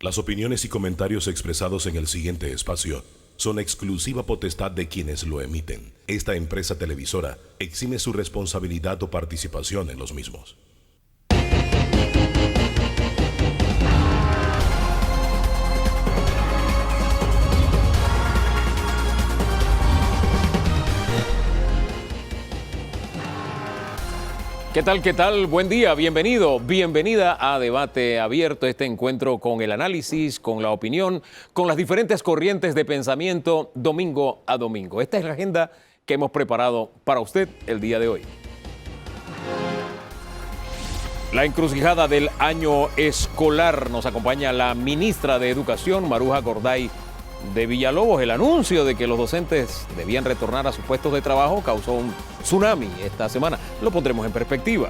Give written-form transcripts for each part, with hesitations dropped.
Las opiniones y comentarios expresados en el siguiente espacio son exclusiva potestad de quienes lo emiten. Esta empresa televisora exime su responsabilidad o participación en los mismos. ¿Qué tal? ¿Qué tal? Buen día, bienvenido, bienvenida a Debate Abierto, este encuentro con el análisis, con la opinión, con las diferentes corrientes de pensamiento, domingo a domingo. Esta es la agenda que hemos preparado para usted el día de hoy. La encrucijada del año escolar, nos acompaña la ministra de Educación, Maruja Gorday de Villalobos. El anuncio de que los docentes debían retornar a sus puestos de trabajo causó un tsunami esta semana. Lo pondremos en perspectiva.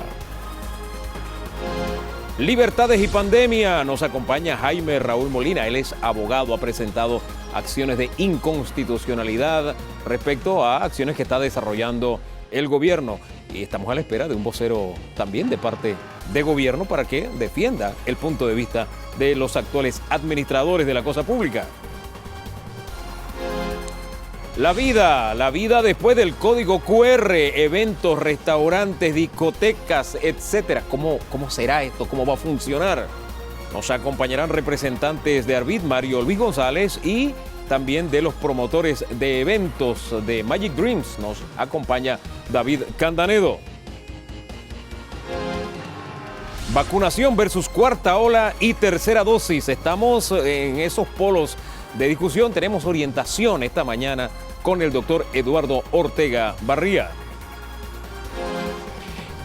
Libertades y pandemia, nos acompaña Jaime Raúl Molina. Él es abogado, ha presentado acciones de inconstitucionalidad respecto a acciones que está desarrollando el gobierno. Y estamos a la espera de un vocero también de parte de gobierno para que defienda el punto de vista de los actuales administradores de la cosa pública. La vida después del código QR, eventos, restaurantes, discotecas, etcétera. ¿Cómo será esto? ¿Cómo va a funcionar? Nos acompañarán representantes de Arbit, Mario Luis González, y también de los promotores de eventos de Magic Dreams. Nos acompaña David Candanedo. Vacunación versus cuarta ola y tercera dosis. Estamos en esos polos de discusión. Tenemos orientación esta mañana con el doctor Eduardo Ortega Barría.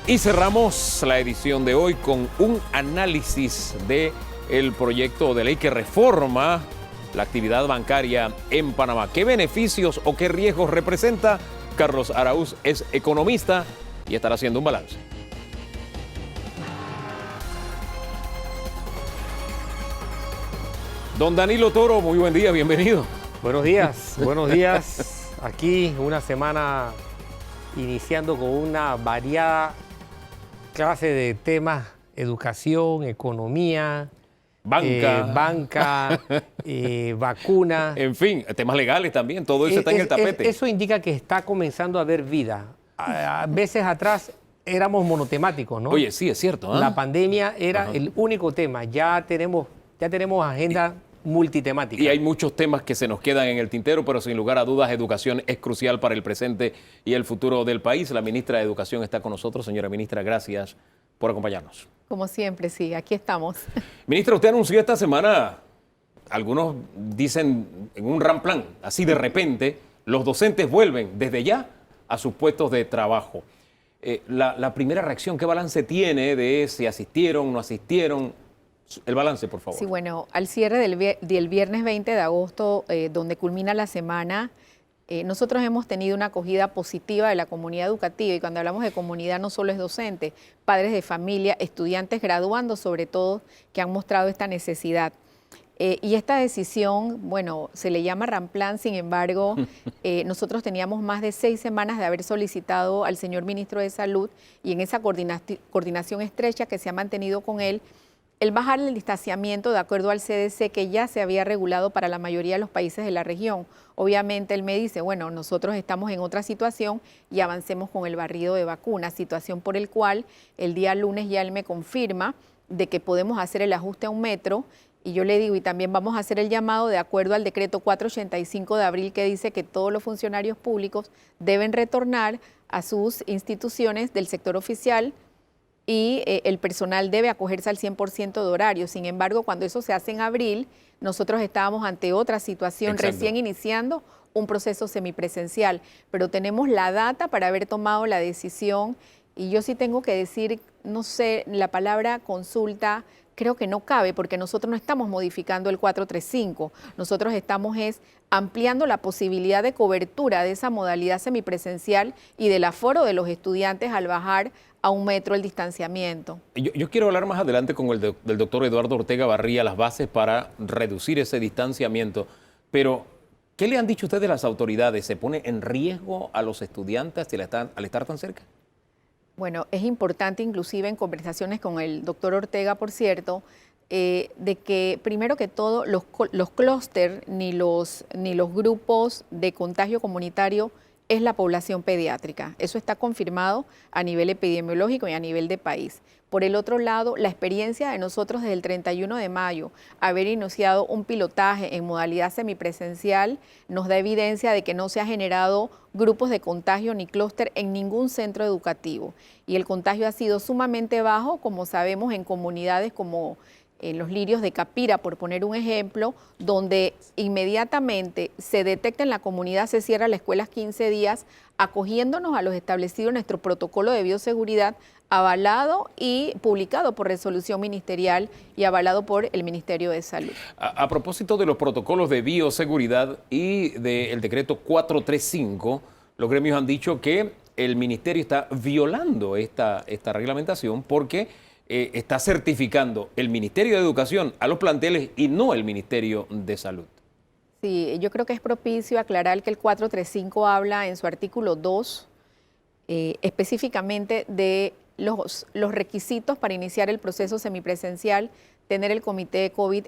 Y cerramos la edición de hoy con un análisis del proyecto de ley que reforma la actividad bancaria en Panamá. ¿Qué beneficios o qué riesgos representa? Carlos Araúz es economista y estará haciendo un balance. Don Danilo Toro, muy buen día, bienvenido. Buenos días. Aquí una semana iniciando con una variada clase de temas: educación, economía, banca, vacuna. En fin, temas legales también, todo eso está en el tapete. Eso indica que está comenzando a haber vida. A veces atrás éramos monotemáticos, ¿no? Oye, sí, es cierto. La pandemia era el único tema. Ya tenemos agenda multitemática. Y hay muchos temas que se nos quedan en el tintero, pero sin lugar a dudas, educación es crucial para el presente y el futuro del país. La ministra de Educación está con nosotros. Señora ministra, gracias por acompañarnos. Como siempre, sí, aquí estamos. Ministra, usted anunció esta semana, algunos dicen en un gran plan, así de repente, los docentes vuelven desde ya a sus puestos de trabajo. La primera reacción, ¿qué balance tiene de si asistieron, no asistieron? El balance, por favor. Sí, bueno, al cierre del viernes 20 de agosto, donde culmina la semana, nosotros hemos tenido una acogida positiva de la comunidad educativa, y cuando hablamos de comunidad no solo es docente, padres de familia, estudiantes graduando sobre todo, que han mostrado esta necesidad. Y esta decisión, bueno, se le llama Ramplan, sin embargo, nosotros teníamos más de 6 semanas de haber solicitado al señor ministro de Salud, y en esa coordinación estrecha que se ha mantenido con él, el bajar el distanciamiento de acuerdo al CDC, que ya se había regulado para la mayoría de los países de la región. Obviamente él me dice, bueno, nosotros estamos en otra situación y avancemos con el barrido de vacunas, situación por el cual el día lunes ya él me confirma de que podemos hacer el ajuste a 1 metro, y yo le digo, y también vamos a hacer el llamado de acuerdo al decreto 485 de abril, que dice que todos los funcionarios públicos deben retornar a sus instituciones del sector oficial, y el personal debe acogerse al 100% de horario. Sin embargo, cuando eso se hace en abril, nosotros estábamos ante otra situación. Exacto. Recién iniciando un proceso semipresencial, pero tenemos la data para haber tomado la decisión, y yo sí tengo que decir, no sé, la palabra consulta creo que no cabe, porque nosotros no estamos modificando el 435, nosotros estamos ampliando la posibilidad de cobertura de esa modalidad semipresencial y del aforo de los estudiantes al bajar a 1 metro el distanciamiento. Yo quiero hablar más adelante con el del doctor Eduardo Ortega Barría, las bases para reducir ese distanciamiento, pero ¿qué le han dicho ustedes las autoridades? ¿Se pone en riesgo a los estudiantes al estar tan cerca? Bueno, es importante, inclusive en conversaciones con el doctor Ortega, por cierto, de que primero que todo los clústeres ni los grupos de contagio comunitario es la población pediátrica. Eso está confirmado a nivel epidemiológico y a nivel de país. Por el otro lado, la experiencia de nosotros desde el 31 de mayo, haber iniciado un pilotaje en modalidad semipresencial, nos da evidencia de que no se ha generado grupos de contagio ni clúster en ningún centro educativo. Y el contagio ha sido sumamente bajo, como sabemos, en comunidades como en los Lirios de Capira, por poner un ejemplo, donde inmediatamente se detecta en la comunidad, se cierra la escuela 15 días, acogiéndonos a los establecidos en nuestro protocolo de bioseguridad, avalado y publicado por resolución ministerial y avalado por el Ministerio de Salud. A propósito de los protocolos de bioseguridad y del decreto 435, los gremios han dicho que el ministerio está violando esta reglamentación porque está certificando el Ministerio de Educación a los planteles y no el Ministerio de Salud. Sí, yo creo que es propicio aclarar que el 435 habla en su artículo 2 específicamente de los requisitos para iniciar el proceso semipresencial, tener el comité de COVID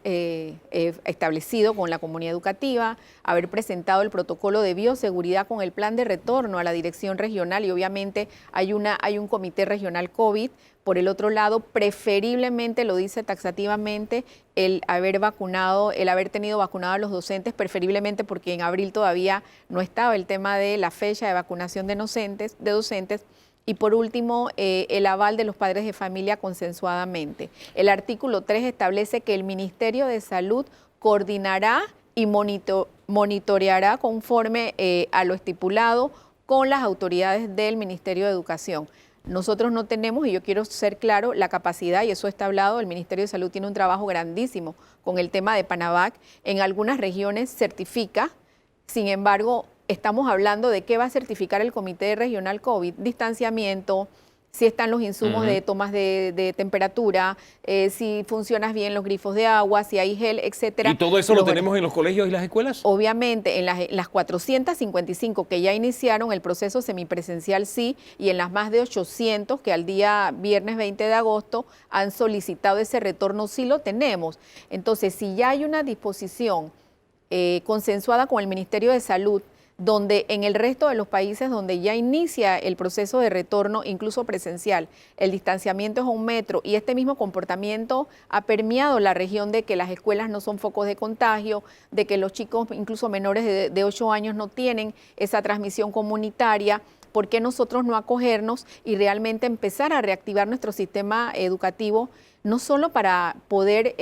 establecido con la comunidad educativa, haber presentado el protocolo de bioseguridad con el plan de retorno a la dirección regional y obviamente hay un comité regional COVID. Por el otro lado, preferiblemente, lo dice taxativamente, el haber tenido vacunado a los docentes, preferiblemente porque en abril todavía no estaba el tema de la fecha de vacunación de docentes. Y por último, el aval de los padres de familia consensuadamente. El artículo 3 establece que el Ministerio de Salud coordinará y monitoreará conforme a lo estipulado con las autoridades del Ministerio de Educación. Nosotros no tenemos, y yo quiero ser claro, la capacidad, y eso está hablado, el Ministerio de Salud tiene un trabajo grandísimo con el tema de Panavac. En algunas regiones certifica, sin embargo, estamos hablando de qué va a certificar el Comité Regional COVID, distanciamiento, si están los insumos de tomas de temperatura, si funcionan bien los grifos de agua, si hay gel, etcétera. ¿Y todo eso lo tenemos en los colegios y las escuelas? Obviamente, en las 455 que ya iniciaron el proceso semipresencial, sí, y en las más de 800 que al día viernes 20 de agosto han solicitado ese retorno, sí lo tenemos. Entonces, si ya hay una disposición consensuada con el Ministerio de Salud, donde en el resto de los países donde ya inicia el proceso de retorno, incluso presencial, el distanciamiento es a 1 metro y este mismo comportamiento ha permeado la región de que las escuelas no son focos de contagio, de que los chicos incluso menores de 8 años no tienen esa transmisión comunitaria. ¿Por qué nosotros no acogernos y realmente empezar a reactivar nuestro sistema educativo, no solo para poder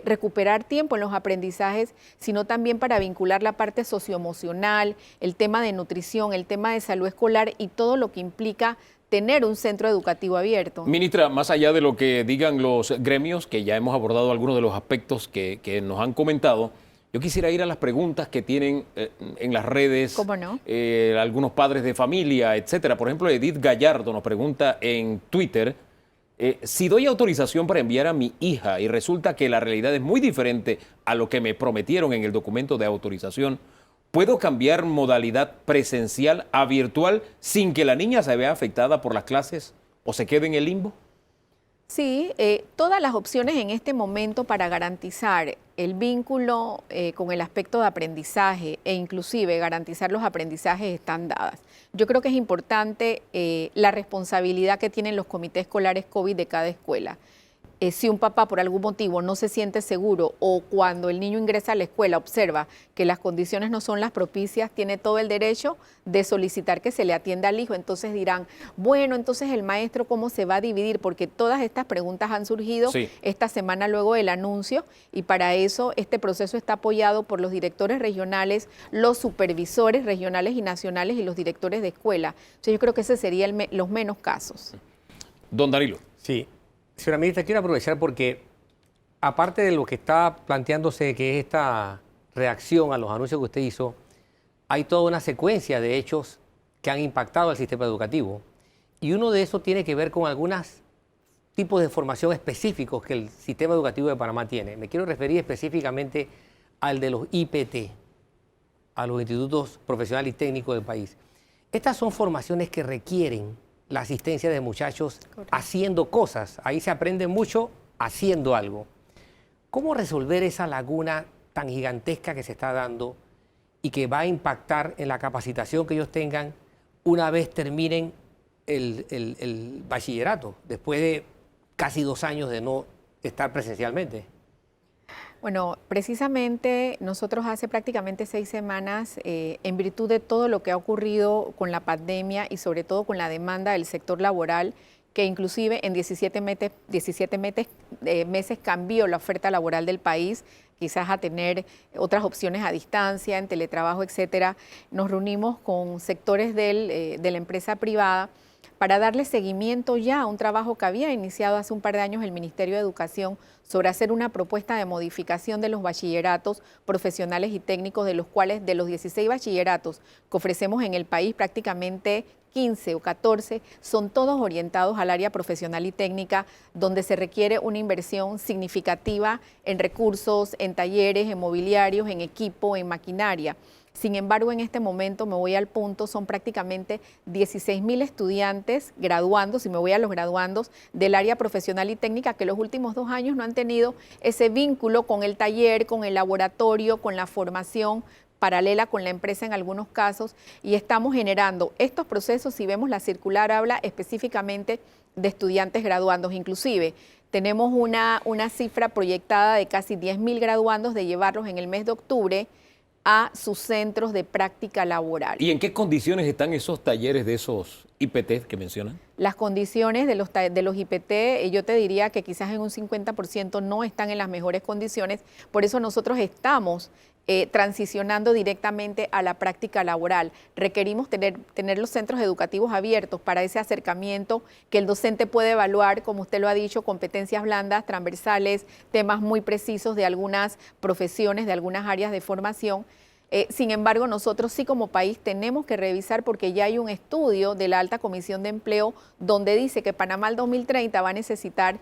recuperar tiempo en los aprendizajes, sino también para vincular la parte socioemocional, el tema de nutrición, el tema de salud escolar y todo lo que implica tener un centro educativo abierto? Ministra, más allá de lo que digan los gremios, que ya hemos abordado algunos de los aspectos que nos han comentado, yo quisiera ir a las preguntas que tienen en las redes. ¿Cómo no? Algunos padres de familia, etcétera. Por ejemplo, Edith Gallardo nos pregunta en Twitter, si doy autorización para enviar a mi hija y resulta que la realidad es muy diferente a lo que me prometieron en el documento de autorización, ¿puedo cambiar modalidad presencial a virtual sin que la niña se vea afectada por las clases o se quede en el limbo? Sí, todas las opciones en este momento para garantizar el vínculo con el aspecto de aprendizaje e inclusive garantizar los aprendizajes están dadas. Yo creo que es importante la responsabilidad que tienen los comités escolares COVID de cada escuela. Si un papá por algún motivo no se siente seguro o cuando el niño ingresa a la escuela observa que las condiciones no son las propicias, tiene todo el derecho de solicitar que se le atienda al hijo. Entonces dirán, bueno, entonces el maestro ¿cómo se va a dividir? Porque todas estas preguntas han surgido esta semana luego del anuncio y para eso este proceso está apoyado por los directores regionales, los supervisores regionales y nacionales y los directores de escuela. Entonces yo creo que ese sería los menos casos. Don Danilo. Sí. Señora ministra, quiero aprovechar porque, aparte de lo que está planteándose, que es esta reacción a los anuncios que usted hizo, hay toda una secuencia de hechos que han impactado al sistema educativo. Y uno de esos tiene que ver con algunos tipos de formación específicos que el sistema educativo de Panamá tiene. Me quiero referir específicamente al de los IPT, a los institutos profesionales y técnicos del país. Estas son formaciones que requieren la asistencia de muchachos haciendo cosas. Ahí se aprende mucho haciendo algo. ¿Cómo resolver esa laguna tan gigantesca que se está dando y que va a impactar en la capacitación que ellos tengan una vez terminen el bachillerato, después de casi 2 años de no estar presencialmente? Bueno, precisamente nosotros hace prácticamente 6 semanas, en virtud de todo lo que ha ocurrido con la pandemia y sobre todo con la demanda del sector laboral, que inclusive en 17 meses cambió la oferta laboral del país, quizás a tener otras opciones a distancia, en teletrabajo, etcétera, nos reunimos con sectores de la empresa privada para darle seguimiento ya a un trabajo que había iniciado hace un par de años el Ministerio de Educación sobre hacer una propuesta de modificación de los bachilleratos profesionales y técnicos, de los cuales de los 16 bachilleratos que ofrecemos en el país, prácticamente 15 o 14 son todos orientados al área profesional y técnica, donde se requiere una inversión significativa en recursos, en talleres, en mobiliarios, en equipo, en maquinaria. Sin embargo, en este momento, me voy al punto, son prácticamente 16.000 estudiantes graduandos, y me voy a los graduandos del área profesional y técnica, que los últimos 2 años no han tenido ese vínculo con el taller, con el laboratorio, con la formación paralela con la empresa en algunos casos, y estamos generando estos procesos. Si vemos la circular, habla específicamente de estudiantes graduandos, inclusive tenemos una cifra proyectada de casi 10.000 graduandos de llevarlos en el mes de octubre a sus centros de práctica laboral. ¿Y en qué condiciones están esos talleres de esos IPT que mencionan? Las condiciones de los IPT, yo te diría que quizás en un 50% no están en las mejores condiciones, por eso nosotros estamos transicionando directamente a la práctica laboral. Requerimos tener los centros educativos abiertos para ese acercamiento, que el docente puede evaluar, como usted lo ha dicho, competencias blandas, transversales, temas muy precisos de algunas profesiones, de algunas áreas de formación. Sin embargo, nosotros sí como país tenemos que revisar, porque ya hay un estudio de la Alta Comisión de Empleo donde dice que Panamá al 2030 va a necesitar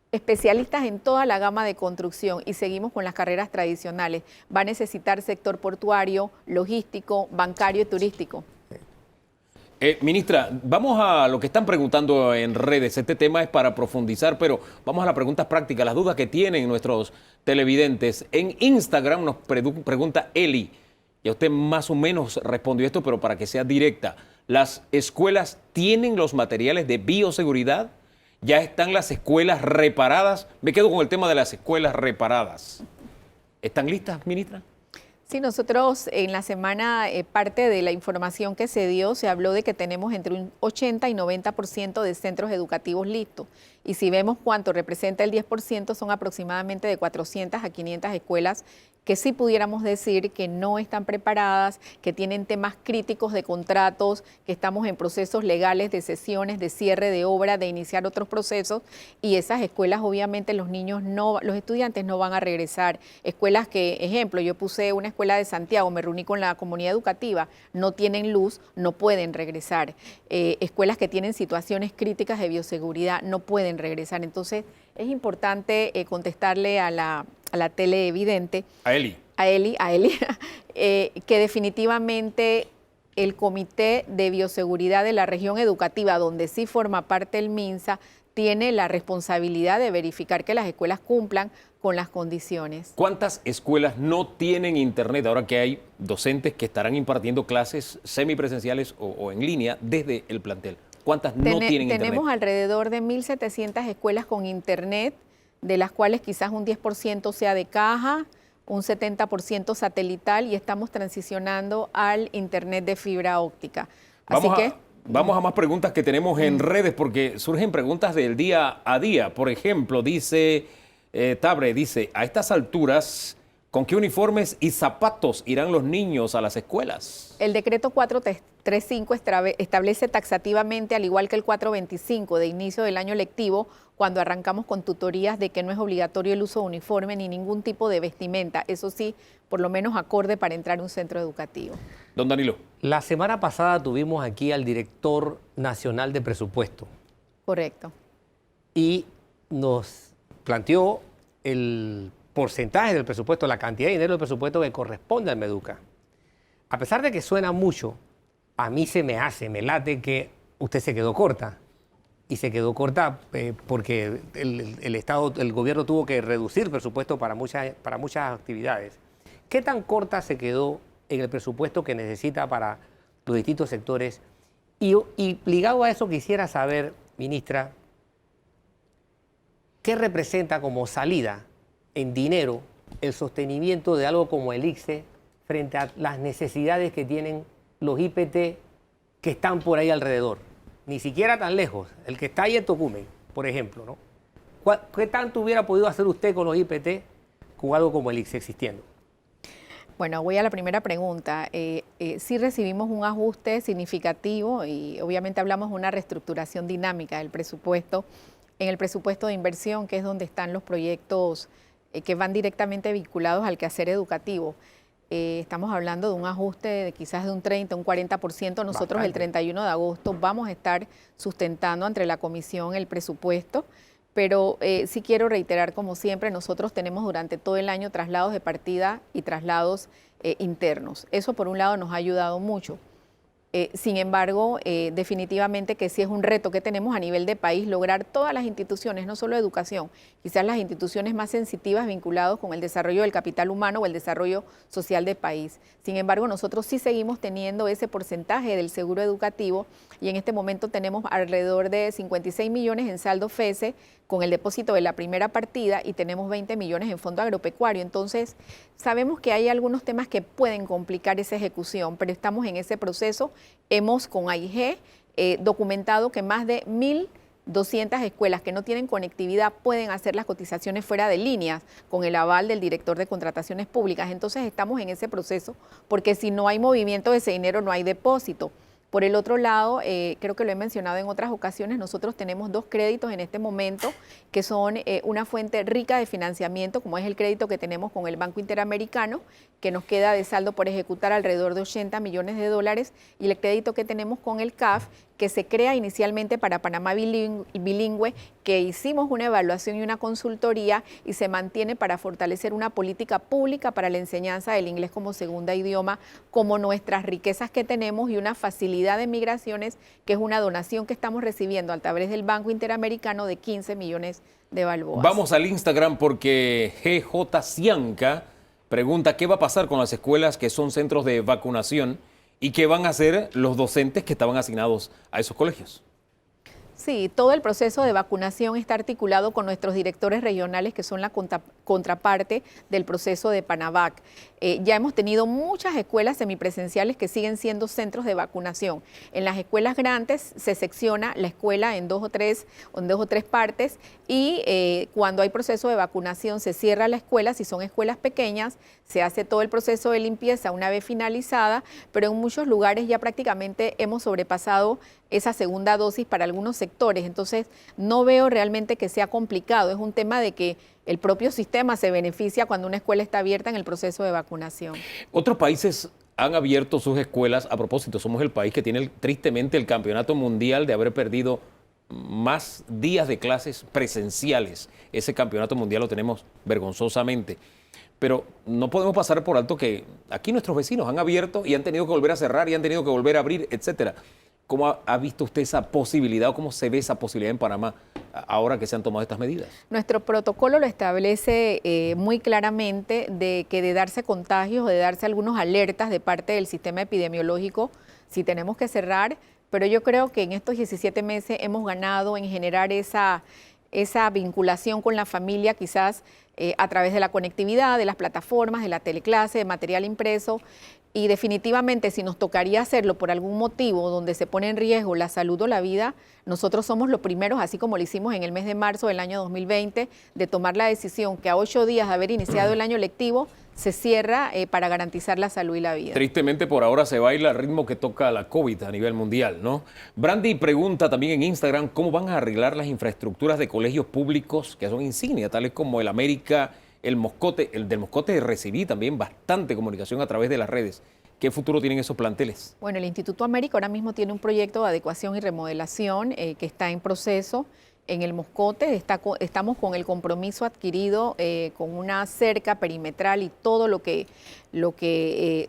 especialistas en toda la gama de construcción, y seguimos con las carreras tradicionales. Va a necesitar sector portuario, logístico, bancario y turístico. Ministra, vamos a lo que están preguntando en redes. Este tema es para profundizar, pero vamos a las preguntas prácticas, las dudas que tienen nuestros televidentes. En Instagram nos pregunta Eli, y usted más o menos respondió esto, pero para que sea directa. ¿Las escuelas tienen los materiales de bioseguridad? ¿Ya están las escuelas reparadas? Me quedo con el tema de las escuelas reparadas. ¿Están listas, ministra? Sí, nosotros en la semana, parte de la información que se dio, se habló de que tenemos entre un 80 y 90% de centros educativos listos. Y si vemos cuánto representa el 10%, son aproximadamente de 400 a 500 escuelas que sí pudiéramos decir que no están preparadas, que tienen temas críticos de contratos, que estamos en procesos legales de cesiones, de cierre de obra, de iniciar otros procesos, y esas escuelas obviamente los estudiantes no van a regresar. Escuelas que, ejemplo, yo puse una escuela de Santiago, me reuní con la comunidad educativa, no tienen luz, no pueden regresar. Escuelas que tienen situaciones críticas de bioseguridad no pueden regresar. Entonces es importante contestarle a la televidente, a Eli, que definitivamente el Comité de Bioseguridad de la región educativa, donde sí forma parte el MINSA, tiene la responsabilidad de verificar que las escuelas cumplan con las condiciones. ¿Cuántas escuelas no tienen internet ahora que hay docentes que estarán impartiendo clases semipresenciales o en línea desde el plantel? ¿Cuántas no tienen internet? Tenemos alrededor de 1.700 escuelas con internet, de las cuales quizás un 10% sea de caja, un 70% satelital, y estamos transicionando al internet de fibra óptica. Vamos a más preguntas que tenemos en redes, porque surgen preguntas del día a día. Por ejemplo, dice Tabre, dice, a estas alturas, ¿con qué uniformes y zapatos irán los niños a las escuelas? El decreto 435 establece taxativamente, al igual que el 425 de inicio del año lectivo, cuando arrancamos con tutorías, de que no es obligatorio el uso de uniforme ni ningún tipo de vestimenta. Eso sí, por lo menos acorde para entrar a un centro educativo. Don Danilo. La semana pasada tuvimos aquí al director nacional de presupuesto. Correcto. Y nos planteó el porcentaje del presupuesto, la cantidad de dinero del presupuesto que corresponde al Meduca. A pesar de que suena mucho, a mí me late que usted se quedó corta. y se quedó corta porque el Estado, el gobierno tuvo que reducir el presupuesto para muchas actividades. ¿Qué tan corta se quedó en el presupuesto que necesita para los distintos sectores? Y ligado a eso quisiera saber, ministra, ¿qué representa como salida en dinero el sostenimiento de algo como el ICSE frente a las necesidades que tienen los IPT que están por ahí alrededor? Ni siquiera tan lejos, el que está ahí en Tocumen, por ejemplo, ¿no? ¿Qué tanto hubiera podido hacer usted con los IPT con algo como el ICSE existiendo? Bueno, voy a la primera pregunta. Sí recibimos un ajuste significativo y obviamente hablamos de una reestructuración dinámica del presupuesto. En el presupuesto de inversión, que es donde están los proyectos que van directamente vinculados al quehacer educativo. Estamos hablando de un ajuste de quizás de un 30, un 40%. Nosotros el 31 de agosto vamos a estar sustentando ante la comisión el presupuesto, pero sí quiero reiterar, como siempre, nosotros tenemos durante todo el año traslados de partida y traslados internos. Eso por un lado nos ha ayudado mucho. Sin embargo, definitivamente que sí es un reto que tenemos a nivel de país lograr todas las instituciones, no solo educación, quizás las instituciones más sensitivas vinculadas con el desarrollo del capital humano o el desarrollo social del país. Sin embargo, nosotros sí seguimos teniendo ese porcentaje del seguro educativo y en este momento tenemos alrededor de 56 millones en saldo FESE con el depósito de la primera partida y tenemos 20 millones en fondo agropecuario. Entonces, sabemos que hay algunos temas que pueden complicar esa ejecución, pero estamos en ese proceso. Hemos con AIG documentado que más de 1.200 escuelas que no tienen conectividad pueden hacer las cotizaciones fuera de líneas con el aval del director de contrataciones públicas. Entonces, estamos en ese proceso porque si no hay movimiento de ese dinero, no hay depósito. Por el otro lado, creo que lo he mencionado en otras ocasiones, nosotros tenemos 2 créditos en este momento que son una fuente rica de financiamiento, como es el crédito que tenemos con el Banco Interamericano, que nos queda de saldo por ejecutar alrededor de 80 millones de dólares, y el crédito que tenemos con el CAF, que se crea inicialmente para Panamá bilingüe, que hicimos una evaluación y una consultoría y se mantiene para fortalecer una política pública para la enseñanza del inglés como segunda idioma, como nuestras riquezas que tenemos y una facilidad de migraciones, que es una donación que estamos recibiendo a través del Banco Interamericano de 15 millones de balboas. Vamos al Instagram porque GJ Cianca pregunta qué va a pasar con las escuelas que son centros de vacunación y qué van a hacer los docentes que estaban asignados a esos colegios. Sí, todo el proceso de vacunación está articulado con nuestros directores regionales, que son la contraparte del proceso de Panavac. Ya hemos tenido muchas escuelas semipresenciales que siguen siendo centros de vacunación. En las escuelas grandes se secciona la escuela en dos o tres partes y cuando hay proceso de vacunación se cierra la escuela. Si son escuelas pequeñas, se hace todo el proceso de limpieza una vez finalizada, pero en muchos lugares ya prácticamente hemos sobrepasado esa segunda dosis para algunos sectores. Entonces, no veo realmente que sea complicado. Es un tema de que el propio sistema se beneficia cuando una escuela está abierta en el proceso de vacunación. Otros países han abierto sus escuelas. A propósito, somos el país que tiene tristemente el campeonato mundial de haber perdido más días de clases presenciales. Ese campeonato mundial lo tenemos vergonzosamente. Pero no podemos pasar por alto que aquí nuestros vecinos han abierto y han tenido que volver a cerrar y han tenido que volver a abrir, etcétera. ¿Cómo ha visto usted esa posibilidad o cómo se ve esa posibilidad en Panamá ahora que se han tomado estas medidas? Nuestro protocolo lo establece muy claramente de que de darse contagios o de darse algunos alertas de parte del sistema epidemiológico, si tenemos que cerrar, pero yo creo que en estos 17 meses hemos ganado en generar esa vinculación con la familia, quizás a través de la conectividad, de las plataformas, de la teleclase, de material impreso. Y definitivamente si nos tocaría hacerlo por algún motivo donde se pone en riesgo la salud o la vida, nosotros somos los primeros, así como lo hicimos en el mes de marzo del año 2020, de tomar la decisión que a 8 días de haber iniciado el año lectivo se cierra para garantizar la salud y la vida. Tristemente por ahora se baila al ritmo que toca la COVID a nivel mundial, ¿no? Brandy pregunta también en Instagram cómo van a arreglar las infraestructuras de colegios públicos que son insignia, tales como el América, el Moscote. El del Moscote recibí también bastante comunicación a través de las redes. ¿Qué futuro tienen esos planteles? Bueno, el Instituto América ahora mismo tiene un proyecto de adecuación y remodelación que está en proceso. en el Moscote. Estamos con el compromiso adquirido con una cerca perimetral y todo lo que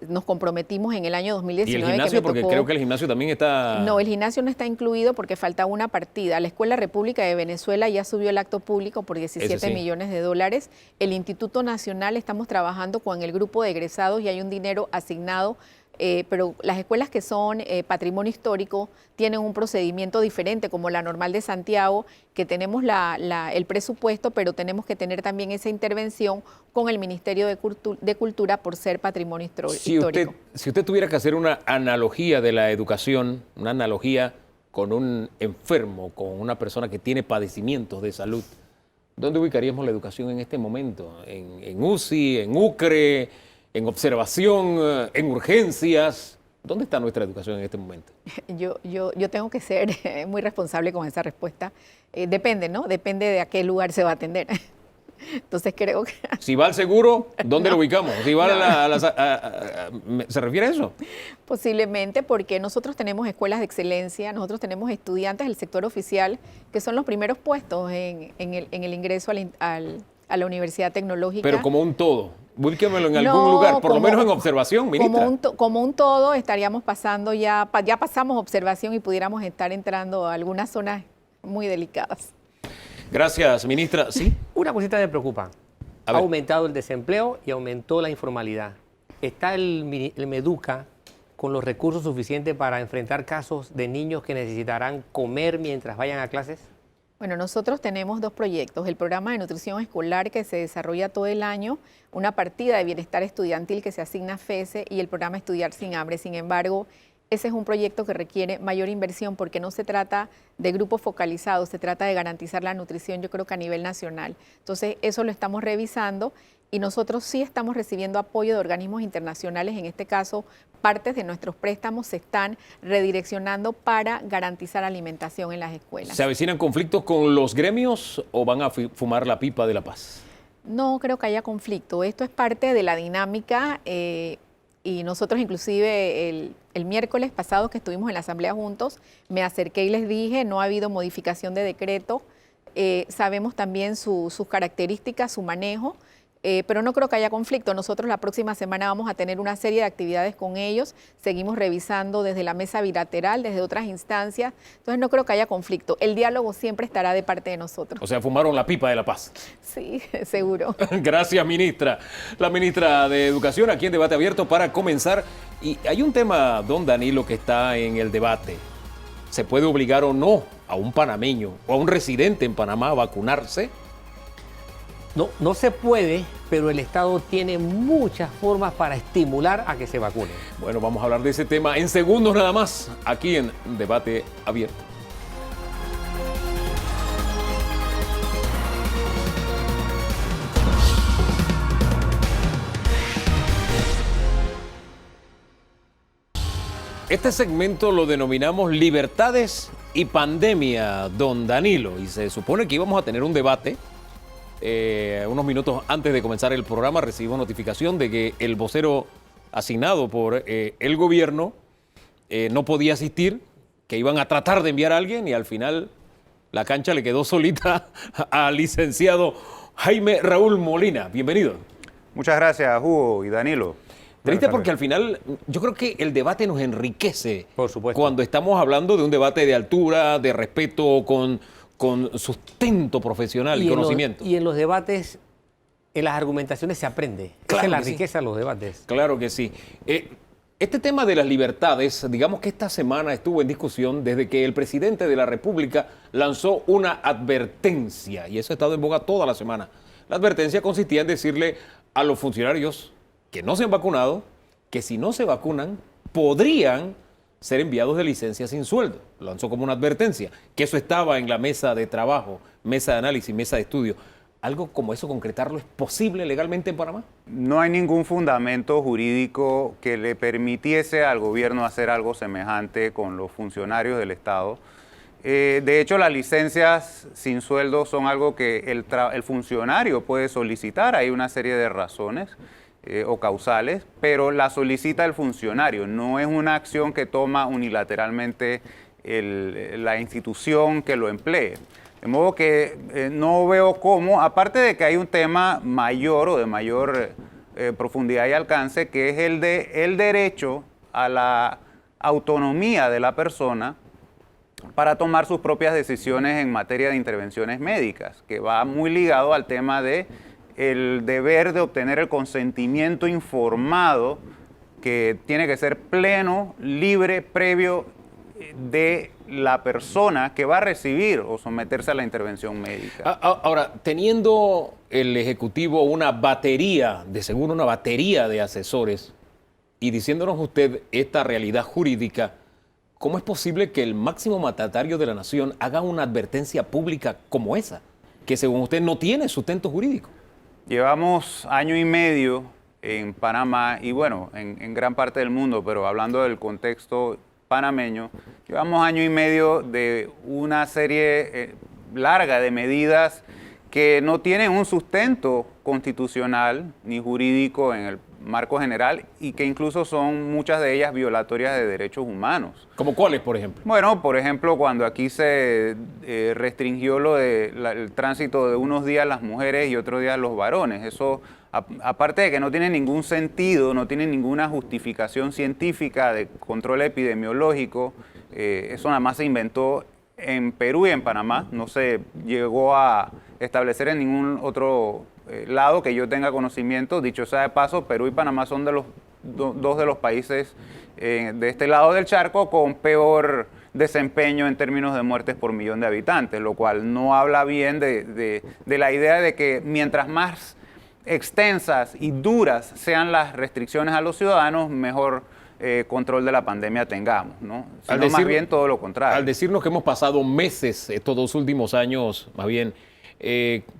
nos comprometimos en el año 2019. ¿Y el gimnasio? Porque creo que el gimnasio también está... No, el gimnasio no está incluido porque falta una partida. La Escuela República de Venezuela ya subió el acto público por 17 millones de dólares. El Instituto Nacional, estamos trabajando con el grupo de egresados y hay un dinero asignado. Pero las escuelas que son patrimonio histórico tienen un procedimiento diferente, como la Normal de Santiago, que tenemos el presupuesto, pero tenemos que tener también esa intervención con el Ministerio de Cultura por ser patrimonio histórico. Si usted tuviera que hacer una analogía de la educación, una analogía con un enfermo, con una persona que tiene padecimientos de salud, ¿dónde ubicaríamos la educación en este momento? ¿En UCI, en UCRE, en observación, en urgencias? ¿Dónde está nuestra educación en este momento? Yo tengo que ser muy responsable con esa respuesta. Depende, ¿no? Depende de a qué lugar se va a atender. Entonces creo que... Si va al seguro, ¿dónde lo ubicamos? Si va ¿se refiere a eso? Posiblemente, porque nosotros tenemos escuelas de excelencia, nosotros tenemos estudiantes del sector oficial que son los primeros puestos en el ingreso a la Universidad Tecnológica. Pero como un todo. Búsquemelo en algún lugar, por lo menos en observación, ministra. Como un todo, estaríamos pasando ya pasamos observación y pudiéramos estar entrando a algunas zonas muy delicadas. Gracias, ministra. ¿Sí? Una cosita me preocupa. Ha aumentado el desempleo y aumentó la informalidad. ¿Está el Meduca con los recursos suficientes para enfrentar casos de niños que necesitarán comer mientras vayan a clases? Bueno, nosotros tenemos dos proyectos, el programa de nutrición escolar que se desarrolla todo el año, una partida de bienestar estudiantil que se asigna a FESE y el programa Estudiar sin Hambre. Sin embargo, ese es un proyecto que requiere mayor inversión porque no se trata de grupos focalizados, se trata de garantizar la nutrición, yo creo que a nivel nacional. Entonces, eso lo estamos revisando y nosotros sí estamos recibiendo apoyo de organismos internacionales. En este caso, partes de nuestros préstamos se están redireccionando para garantizar alimentación en las escuelas. ¿Se avecinan conflictos con los gremios o van a fumar la pipa de la paz? No creo que haya conflicto. Esto es parte de la dinámica y nosotros inclusive el miércoles pasado que estuvimos en la asamblea juntos, me acerqué y les dije, no ha habido modificación de decreto, sabemos también sus características, su manejo, pero no creo que haya conflicto. Nosotros la próxima semana vamos a tener una serie de actividades con ellos, seguimos revisando desde la mesa bilateral, desde otras instancias, entonces no creo que haya conflicto. El diálogo siempre estará de parte de nosotros. O sea, fumaron la pipa de la paz. Sí, seguro. Gracias, ministra. La ministra de Educación aquí en Debate Abierto para comenzar. Y hay un tema, don Danilo, que está en el debate. ¿Se puede obligar o no a un panameño o a un residente en Panamá a vacunarse? No, no se puede, pero el Estado tiene muchas formas para estimular a que se vacunen. Bueno, vamos a hablar de ese tema en segundos nada más, aquí en Debate Abierto. Este segmento lo denominamos Libertades y Pandemia, don Danilo, y se supone que íbamos a tener un debate. Unos minutos antes de comenzar el programa recibimos notificación de que el vocero asignado por el gobierno no podía asistir, que iban a tratar de enviar a alguien y al final la cancha le quedó solita al licenciado Jaime Raúl Molina. Bienvenido. Muchas gracias, Hugo y Danilo. Triste porque al final yo creo que el debate nos enriquece. Por supuesto. Cuando estamos hablando de un debate de altura, de respeto, con sustento profesional y conocimiento. Y en los debates, en las argumentaciones se aprende. Claro, esa es la riqueza de los debates. Claro que sí. Este tema de las libertades, digamos que esta semana estuvo en discusión desde que el presidente de la República lanzó una advertencia, y eso ha estado en boga toda la semana. La advertencia consistía en decirle a los funcionarios que no se han vacunado, que si no se vacunan, podrían ser enviados de licencia sin sueldo. Lo lanzó como una advertencia, que eso estaba en la mesa de trabajo, mesa de análisis, mesa de estudio. ¿Algo como eso, concretarlo, es posible legalmente en Panamá? No hay ningún fundamento jurídico que le permitiese al gobierno hacer algo semejante con los funcionarios del Estado. De hecho, las licencias sin sueldo son algo que el funcionario puede solicitar. Hay una serie de razones o causales, pero la solicita el funcionario. No es una acción que toma unilateralmente la institución que lo emplee. De modo que no veo cómo, aparte de que hay un tema mayor o de mayor profundidad y alcance, que es el derecho a la autonomía de la persona para tomar sus propias decisiones en materia de intervenciones médicas, que va muy ligado al tema de el deber de obtener el consentimiento informado, que tiene que ser pleno, libre, previo de la persona que va a recibir o someterse a la intervención médica. Ahora, teniendo el Ejecutivo una batería, de seguro una batería de asesores, y diciéndonos usted esta realidad jurídica, ¿cómo es posible que el máximo mandatario de la nación haga una advertencia pública como esa, que según usted no tiene sustento jurídico? Llevamos año y medio en Panamá y bueno, en gran parte del mundo, pero hablando del contexto panameño, llevamos año y medio de una serie larga de medidas que no tienen un sustento constitucional ni jurídico en el marco general y que incluso son muchas de ellas violatorias de derechos humanos. ¿Como cuáles, por ejemplo? Bueno, por ejemplo, cuando aquí se restringió el tránsito de unos días las mujeres y otros días los varones, eso, aparte de que no tiene ningún sentido, no tiene ninguna justificación científica de control epidemiológico, eso nada más se inventó en Perú y en Panamá, no se llegó a establecer en ningún otro lado que yo tenga conocimiento. Dicho sea de paso, Perú y Panamá son de los dos de los países de este lado del charco con peor desempeño en términos de muertes por millón de habitantes, lo cual no habla bien de la idea de que mientras más extensas y duras sean las restricciones a los ciudadanos, mejor control de la pandemia tengamos, ¿no? Sino más bien todo lo contrario. Al decirnos que hemos pasado meses, estos 2 últimos años, más bien,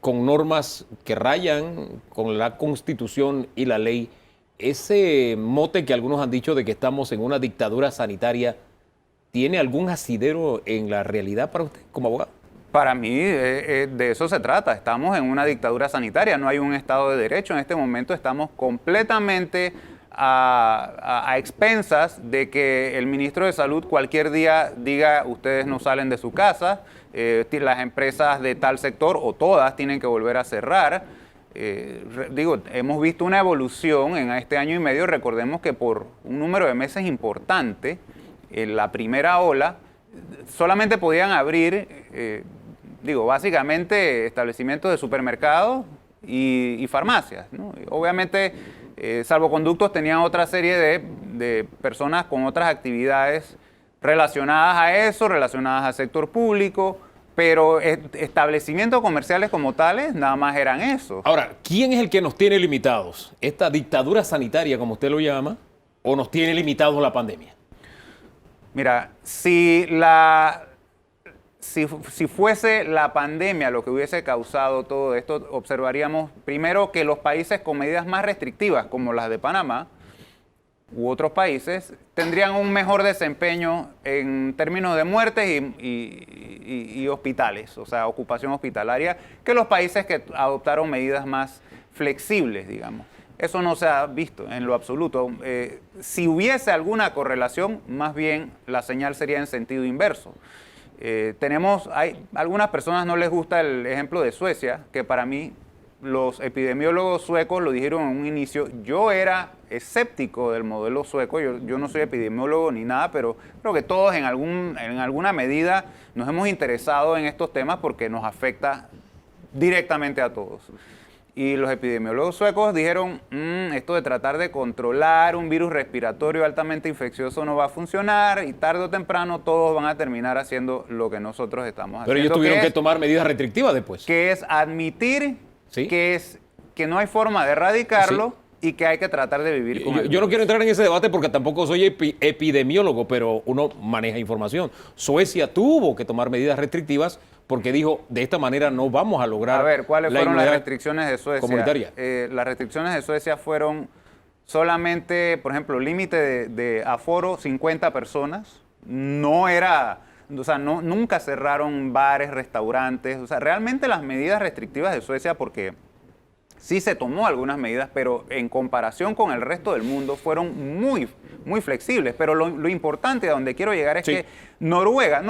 con normas que rayan con la Constitución y la ley, ese mote que algunos han dicho de que estamos en una dictadura sanitaria, ¿tiene algún asidero en la realidad para usted como abogado? Para mí, de eso se trata. Estamos en una dictadura sanitaria, no hay un Estado de Derecho. En este momento estamos completamente a expensas de que el ministro de Salud cualquier día diga ustedes no salen de su casa, las empresas de tal sector o todas tienen que volver a cerrar. Hemos visto una evolución en este año y medio. Recordemos que por un número de meses importante, en la primera ola, solamente podían abrir, básicamente establecimientos de supermercados y farmacias, ¿no? Obviamente, salvoconductos tenían otra serie de personas con otras actividades relacionadas a eso, relacionadas al sector público, pero establecimientos comerciales como tales nada más eran eso. Ahora, ¿quién es el que nos tiene limitados? ¿Esta dictadura sanitaria, como usted lo llama, o nos tiene limitados la pandemia? Mira, si fuese la pandemia lo que hubiese causado todo esto, observaríamos primero que los países con medidas más restrictivas, como las de Panamá u otros países, tendrían un mejor desempeño en términos de muertes y hospitales, o sea, ocupación hospitalaria, que los países que adoptaron medidas más flexibles, digamos. Eso no se ha visto en lo absoluto. Si hubiese alguna correlación, más bien la señal sería en sentido inverso. Algunas personas no les gusta el ejemplo de Suecia, que para mí los epidemiólogos suecos lo dijeron en un inicio. Yo era escéptico del modelo sueco, yo no soy epidemiólogo ni nada, pero creo que todos en alguna medida nos hemos interesado en estos temas porque nos afecta directamente a todos. Y los epidemiólogos suecos dijeron, esto de tratar de controlar un virus respiratorio altamente infeccioso no va a funcionar y tarde o temprano todos van a terminar haciendo lo que nosotros estamos haciendo. Pero ellos tuvieron que tomar medidas restrictivas después. Que es admitir ¿sí? que no hay forma de erradicarlo y que hay que tratar de vivir con él. Yo no quiero entrar en ese debate porque tampoco soy epidemiólogo, pero uno maneja información. Suecia tuvo que tomar medidas restrictivas porque dijo, de esta manera no vamos a lograr. A ver, ¿cuáles fueron las restricciones de Suecia? Comunitaria. Las restricciones de Suecia fueron solamente, por ejemplo, límite de aforo 50 personas. Nunca cerraron bares, restaurantes. O sea, realmente las medidas restrictivas de Suecia, porque sí se tomó algunas medidas, pero en comparación con el resto del mundo fueron muy, muy flexibles. Pero lo importante a donde quiero llegar es que Noruega,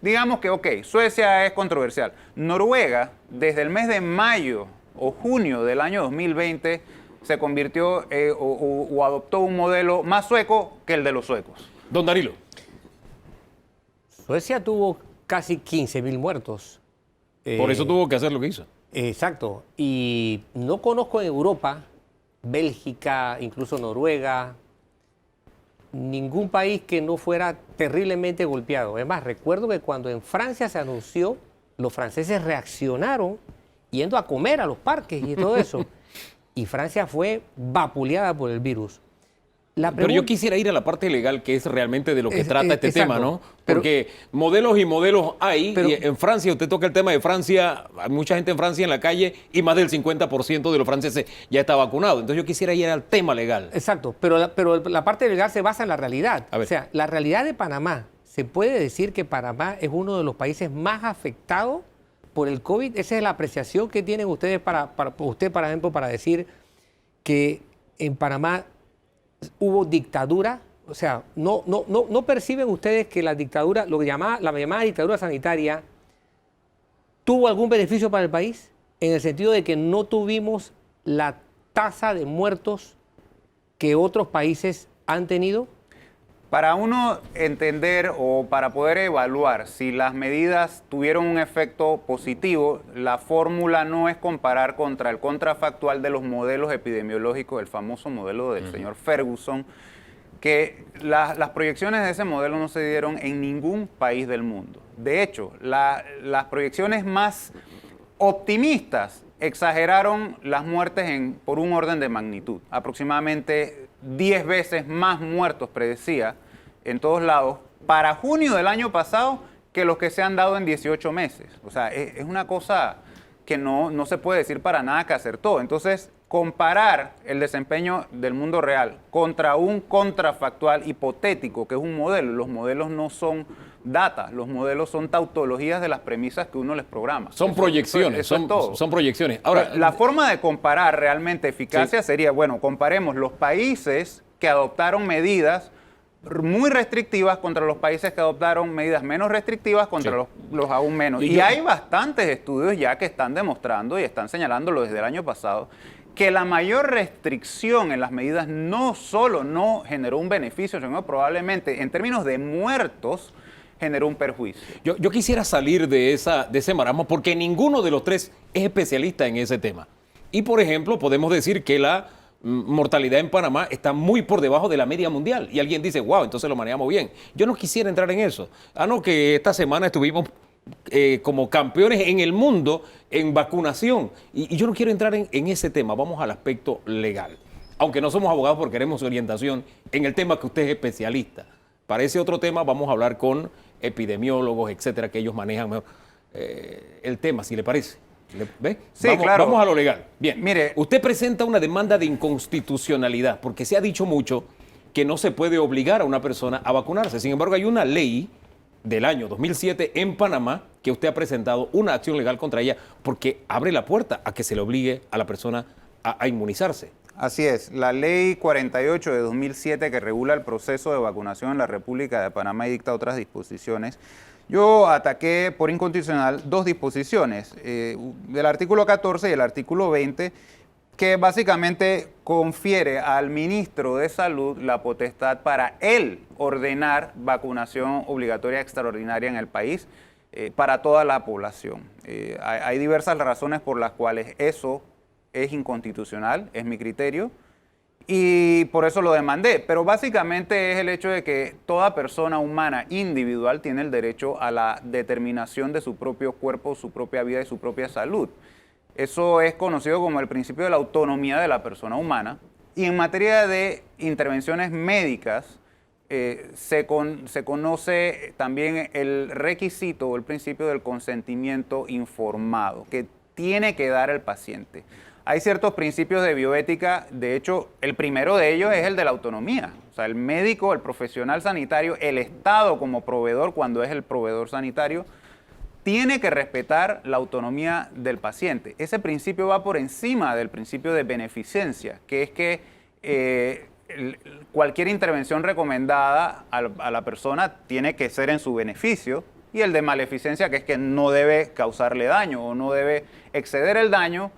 digamos que, ok, Suecia es controversial. Noruega, desde el mes de mayo o junio del año 2020, se convirtió o adoptó un modelo más sueco que el de los suecos. Don Danilo. Suecia tuvo casi 15.000 muertos. Por eso tuvo que hacer lo que hizo. Exacto. Y no conozco en Europa, Bélgica, incluso Noruega, ningún país que no fuera terriblemente golpeado. Es más, recuerdo que cuando en Francia se anunció, los franceses reaccionaron yendo a comer a los parques y todo eso. Y Francia fue vapuleada por el virus. Pero yo quisiera ir a la parte legal, que es realmente de lo que trata este exacto. tema, ¿no? Porque modelos y modelos hay, y en Francia, usted toca el tema de Francia, hay mucha gente en Francia en la calle y más del 50% de los franceses ya está vacunado. Entonces yo quisiera ir al tema legal. Exacto, pero la parte legal se basa en la realidad. A ver. O sea, la realidad de Panamá, se puede decir que Panamá es uno de los países más afectados por el COVID. Esa es la apreciación que tienen ustedes para usted, por ejemplo, para decir que en Panamá hubo dictadura. O sea, no perciben ustedes que la dictadura, la llamada dictadura sanitaria, tuvo algún beneficio para el país, en el sentido de que no tuvimos la tasa de muertos que otros países han tenido. Para uno entender o para poder evaluar si las medidas tuvieron un efecto positivo, la fórmula no es comparar contra el contrafactual de los modelos epidemiológicos, el famoso modelo del señor Ferguson, que las proyecciones de ese modelo no se dieron en ningún país del mundo. De hecho, las proyecciones más optimistas exageraron las muertes por un orden de magnitud. Aproximadamente 10 veces más muertos predecía en todos lados para junio del año pasado que los que se han dado en 18 meses. O sea, es una cosa que no se puede decir para nada que acertó. Entonces, comparar el desempeño del mundo real contra un contrafactual hipotético, que es un modelo, los modelos no son data, los modelos son tautologías de las premisas que uno les programa. Son proyecciones, eso es todo. son proyecciones. Ahora, la forma de comparar realmente eficacia sería, bueno, comparemos los países que adoptaron medidas muy restrictivas contra los países que adoptaron medidas menos restrictivas contra los aún menos. Y hay bastantes estudios ya que están demostrando y están señalándolo desde el año pasado, que la mayor restricción en las medidas no solo no generó un beneficio, sino probablemente en términos de muertos generó un perjuicio. Yo quisiera salir de ese marasmo porque ninguno de los tres es especialista en ese tema. Y, por ejemplo, podemos decir que la mortalidad en Panamá está muy por debajo de la media mundial. Y alguien dice, wow, entonces lo manejamos bien. Yo no quisiera entrar en eso. No, que esta semana estuvimos como campeones en el mundo en vacunación. Y yo no quiero entrar en ese tema. Vamos al aspecto legal. Aunque no somos abogados porque queremos orientación en el tema que usted es especialista. Para ese otro tema vamos a hablar con epidemiólogos, etcétera, que ellos manejan mejor el tema, si le parece. ¿Ve? Sí, claro. Vamos a lo legal. Bien, mire, usted presenta una demanda de inconstitucionalidad porque se ha dicho mucho que no se puede obligar a una persona a vacunarse. Sin embargo, hay una ley del año 2007 en Panamá que usted ha presentado una acción legal contra ella porque abre la puerta a que se le obligue a la persona a inmunizarse. Así es, la ley 48 de 2007 que regula el proceso de vacunación en la República de Panamá y dicta otras disposiciones. Yo ataqué por inconstitucional dos disposiciones, del artículo 14 y el artículo 20, que básicamente confiere al ministro de Salud la potestad para él ordenar vacunación obligatoria extraordinaria en el país para toda la población. Hay diversas razones por las cuales eso es inconstitucional, es mi criterio, y por eso lo demandé. Pero básicamente es el hecho de que toda persona humana individual tiene el derecho a la determinación de su propio cuerpo, su propia vida y su propia salud. Eso es conocido como el principio de la autonomía de la persona humana. Y en materia de intervenciones médicas, se conoce también el requisito o el principio del consentimiento informado que tiene que dar el paciente. Hay ciertos principios de bioética, de hecho, el primero de ellos es el de la autonomía. O sea, el médico, el profesional sanitario, el Estado como proveedor, cuando es el proveedor sanitario, tiene que respetar la autonomía del paciente. Ese principio va por encima del principio de beneficencia, que es que cualquier intervención recomendada a la persona tiene que ser en su beneficio, y el de maleficencia, que es que no debe causarle daño o no debe exceder el daño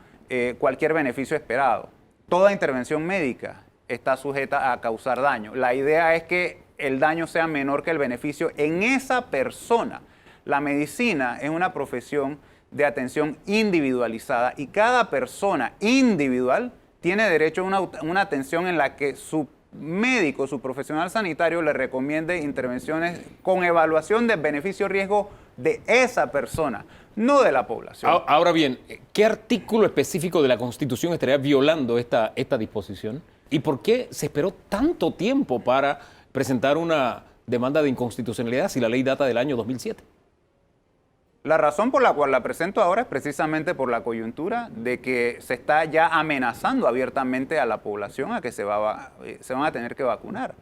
cualquier beneficio esperado. Toda intervención médica está sujeta a causar daño. La idea es que el daño sea menor que el beneficio en esa persona. La medicina es una profesión de atención individualizada y cada persona individual tiene derecho a una atención en la que su médico, su profesional sanitario le recomiende intervenciones con evaluación de beneficio-riesgo de esa persona, no de la población. Ahora bien, ¿qué artículo específico de la Constitución estaría violando esta disposición? ¿Y por qué se esperó tanto tiempo para presentar una demanda de inconstitucionalidad si la ley data del año 2007? La razón por la cual la presento ahora es precisamente por la coyuntura de que se está ya amenazando abiertamente a la población a que se van a tener que vacunar.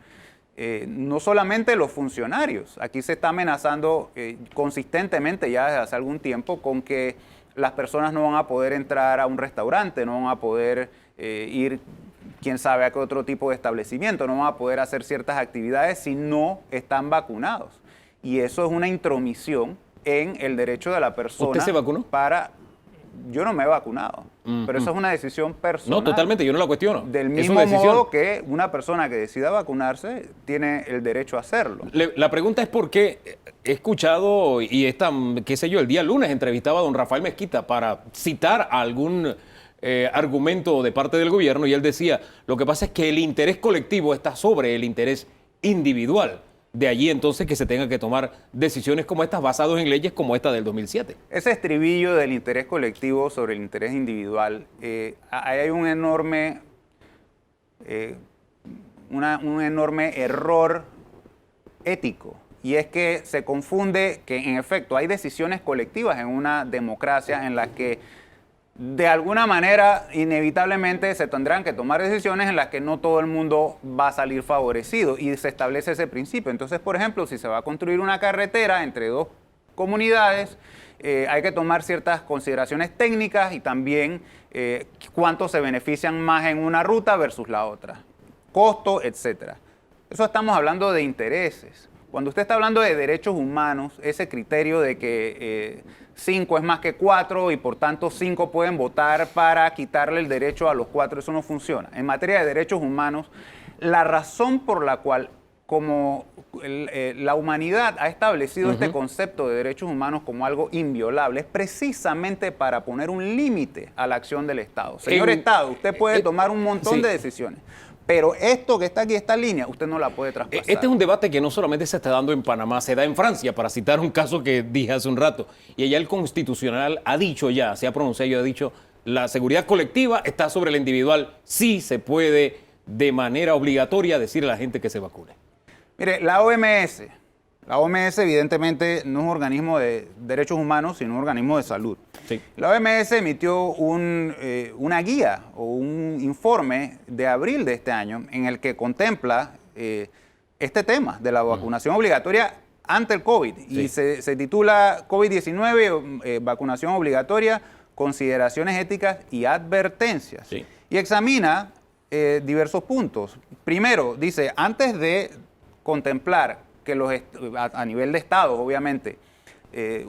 No solamente los funcionarios, aquí se está amenazando consistentemente ya desde hace algún tiempo con que las personas no van a poder entrar a un restaurante, no van a poder ir quién sabe a qué otro tipo de establecimiento, no van a poder hacer ciertas actividades si no están vacunados. Y eso es una intromisión en el derecho de la persona. ¿Usted se vacunó? Yo no me he vacunado, pero eso es una decisión personal. No, totalmente, yo no la cuestiono. Del mismo modo que una persona que decida vacunarse tiene el derecho a hacerlo. La pregunta es por qué he escuchado, y qué sé yo, el día lunes entrevistaba a don Rafael Mezquita para citar algún argumento de parte del gobierno, y él decía, lo que pasa es que el interés colectivo está sobre el interés individual. De allí entonces que se tengan que tomar decisiones como estas basadas en leyes como esta del 2007. Ese estribillo del interés colectivo sobre el interés individual, hay un enorme error ético, y es que se confunde que en efecto hay decisiones colectivas en una democracia en las que de alguna manera, inevitablemente, se tendrán que tomar decisiones en las que no todo el mundo va a salir favorecido, y se establece ese principio. Entonces, por ejemplo, si se va a construir una carretera entre dos comunidades, hay que tomar ciertas consideraciones técnicas y también cuántos se benefician más en una ruta versus la otra, costo, etcétera. Eso estamos hablando de intereses. Cuando usted está hablando de derechos humanos, ese criterio de que 5 es más que 4 y por tanto 5 pueden votar para quitarle el derecho a los 4, eso no funciona. En materia de derechos humanos, la razón por la cual la humanidad ha establecido este concepto de derechos humanos como algo inviolable es precisamente para poner un límite a la acción del Estado. Señor Estado, usted puede tomar un montón de decisiones, pero esto que está aquí, esta línea, usted no la puede traspasar. Este es un debate que no solamente se está dando en Panamá, se da en Francia, para citar un caso que dije hace un rato. Y allá el Constitucional ha dicho ya, se ha pronunciado y ha dicho, la seguridad colectiva está sobre la individual. Sí se puede de manera obligatoria decirle a la gente que se vacune. Mire, la OMS evidentemente no es un organismo de derechos humanos, sino un organismo de salud. Sí. La OMS emitió una guía o un informe de abril de este año en el que contempla este tema de la vacunación obligatoria ante el COVID. Sí. Y se titula COVID-19, vacunación obligatoria, consideraciones éticas y advertencias. Sí. Y examina diversos puntos. Primero, dice, antes de contemplar que a nivel de Estado, obviamente,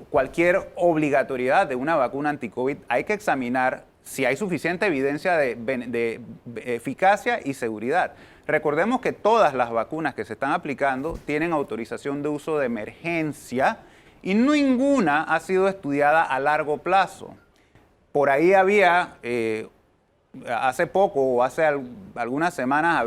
cualquier obligatoriedad de una vacuna anti-COVID, hay que examinar si hay suficiente evidencia de eficacia y seguridad. Recordemos que todas las vacunas que se están aplicando tienen autorización de uso de emergencia y ninguna ha sido estudiada a largo plazo. Por ahí había... hace poco o hace algunas semanas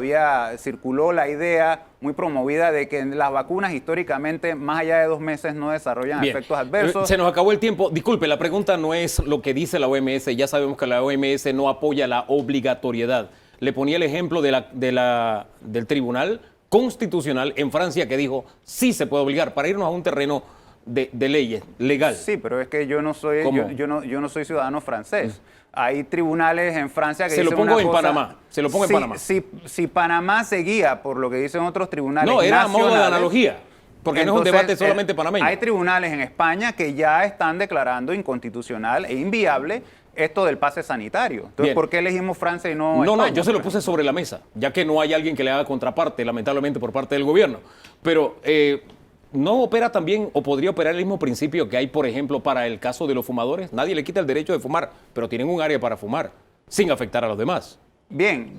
circuló la idea muy promovida de que las vacunas históricamente más allá de 2 meses no desarrollan efectos adversos. Se nos acabó el tiempo. Disculpe, la pregunta no es lo que dice la OMS. Ya sabemos que la OMS no apoya la obligatoriedad. Le ponía el ejemplo del Tribunal Constitucional en Francia que dijo sí se puede obligar, para irnos a un terreno de leyes, legal. Sí, pero es que yo no soy ciudadano francés. Hay tribunales en Francia que dicen una cosa... Se lo pongo en Panamá. Si Panamá se guía por lo que dicen otros tribunales no, era a modo de analogía. Porque no es un debate solamente panameño. Hay tribunales en España que ya están declarando inconstitucional e inviable esto del pase sanitario. Entonces, Bien. ¿por qué elegimos Francia y no No, España, yo se lo por puse sobre la mesa, ya que no hay alguien que le haga contraparte, lamentablemente, por parte del gobierno. Pero ¿no opera también o podría operar el mismo principio que hay, por ejemplo, para el caso de los fumadores? Nadie le quita el derecho de fumar, pero tienen un área para fumar, sin afectar a los demás. Bien,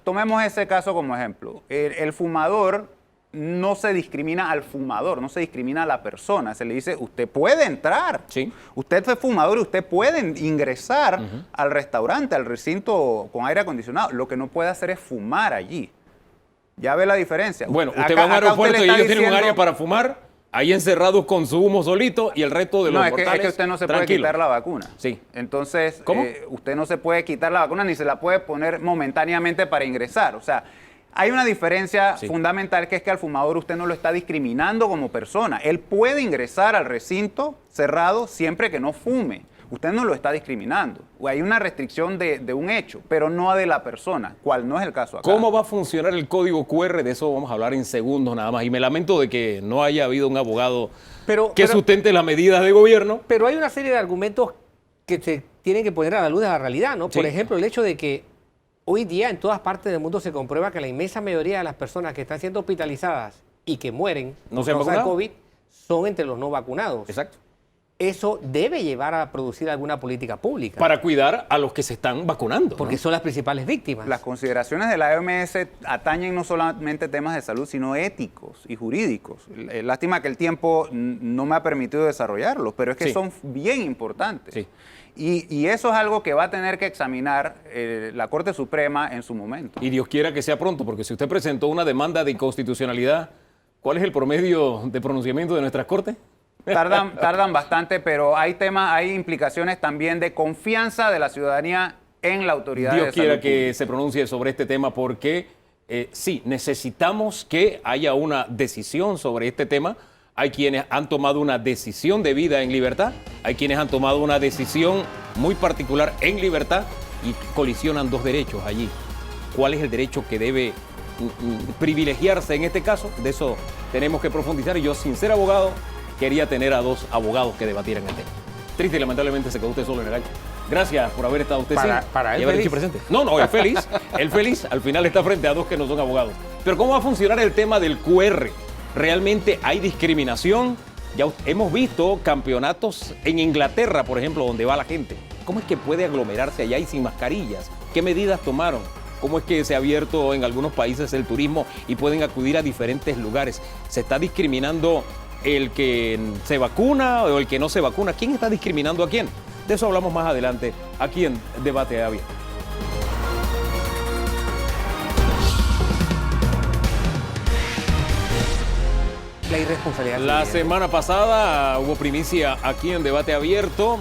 tomemos ese caso como ejemplo. El fumador no se discrimina al fumador, no se discrimina a la persona. Se le dice, usted puede entrar. Sí. Usted es fumador y usted puede ingresar al restaurante, al recinto con aire acondicionado. Lo que no puede hacer es fumar allí. ¿Ya ve la diferencia? Bueno, usted va a un aeropuerto y ellos tienen un área para fumar, ahí encerrados con su humo solito y el resto de los No, mortales, es que usted no se puede tranquilo. quitar la vacuna. Sí. Entonces, ¿Cómo? Usted no se puede quitar la vacuna ni se la puede poner momentáneamente para ingresar. O sea, hay una diferencia fundamental, que es que al fumador usted no lo está discriminando como persona. Él puede ingresar al recinto cerrado siempre que no fume. Usted no lo está discriminando. Hay una restricción de un hecho, pero no de la persona, cual no es el caso acá. ¿Cómo va a funcionar el código QR? De eso vamos a hablar en segundos nada más. Y me lamento de que no haya habido un abogado que sustente las medidas de gobierno. Pero hay una serie de argumentos que se tienen que poner a la luz de la realidad, ¿no? Sí. Por ejemplo, el hecho de que hoy día en todas partes del mundo se comprueba que la inmensa mayoría de las personas que están siendo hospitalizadas y que mueren ¿No por se han causa de vacunado? COVID son entre los no vacunados. Exacto. Eso debe llevar a producir alguna política pública. Para cuidar a los que se están vacunando. porque ¿no? son las principales víctimas. Las consideraciones de la OMS atañen no solamente temas de salud, sino éticos y jurídicos. Lástima que el tiempo no me ha permitido desarrollarlos, pero es que Sí. son bien importantes. Sí. Y eso es algo que va a tener que examinar la Corte Suprema en su momento. Y Dios quiera que sea pronto, porque si usted presentó una demanda de inconstitucionalidad, ¿cuál es el promedio de pronunciamiento de nuestras cortes? Tardan bastante, pero hay implicaciones también de confianza de la ciudadanía en la autoridad Dios de quiera salud que pública. se pronuncie sobre este tema, porque sí, necesitamos que haya una decisión sobre este tema. Hay quienes han tomado una decisión de vida en libertad, hay quienes han tomado una decisión muy particular en libertad y colisionan dos derechos allí. ¿Cuál es el derecho que debe privilegiarse en este caso? De eso tenemos que profundizar, y yo, sin ser abogado, quería tener a dos abogados que debatieran el tema. Triste y lamentablemente se quedó usted solo en el año. Gracias por haber estado usted Para él y haber feliz. hecho presente. No, él feliz. Él feliz. Al final está frente a dos que no son abogados. Pero ¿cómo va a funcionar el tema del QR? ¿Realmente hay discriminación? Ya hemos visto campeonatos en Inglaterra, por ejemplo, donde va la gente. ¿Cómo es que puede aglomerarse allá y sin mascarillas? ¿Qué medidas tomaron? ¿Cómo es que se ha abierto en algunos países el turismo y pueden acudir a diferentes lugares? ¿Se está discriminando el que se vacuna o el que no se vacuna? ¿Quién está discriminando a quién? De eso hablamos más adelante aquí en Debate Abierto. La irresponsabilidad. La civil. semana pasada hubo primicia aquí en Debate Abierto.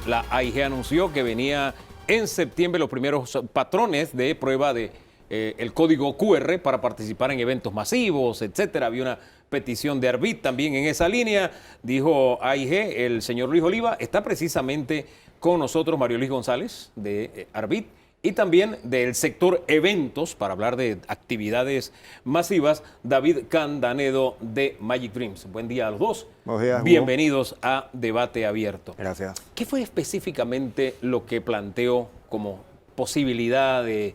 La AIG anunció que venía en septiembre los primeros patrones de prueba de el código QR para participar en eventos masivos, etcétera. Había una petición de Arbit también en esa línea. Dijo AIG, el señor Luis Oliva, está precisamente con nosotros Mario Luis González de Arbit, y también del sector eventos, para hablar de actividades masivas, David Candanedo de Magic Dreams. Buen día a los dos. Buenos días, Hugo. Bienvenidos a Debate Abierto. Gracias. ¿Qué fue específicamente lo que planteó como posibilidad de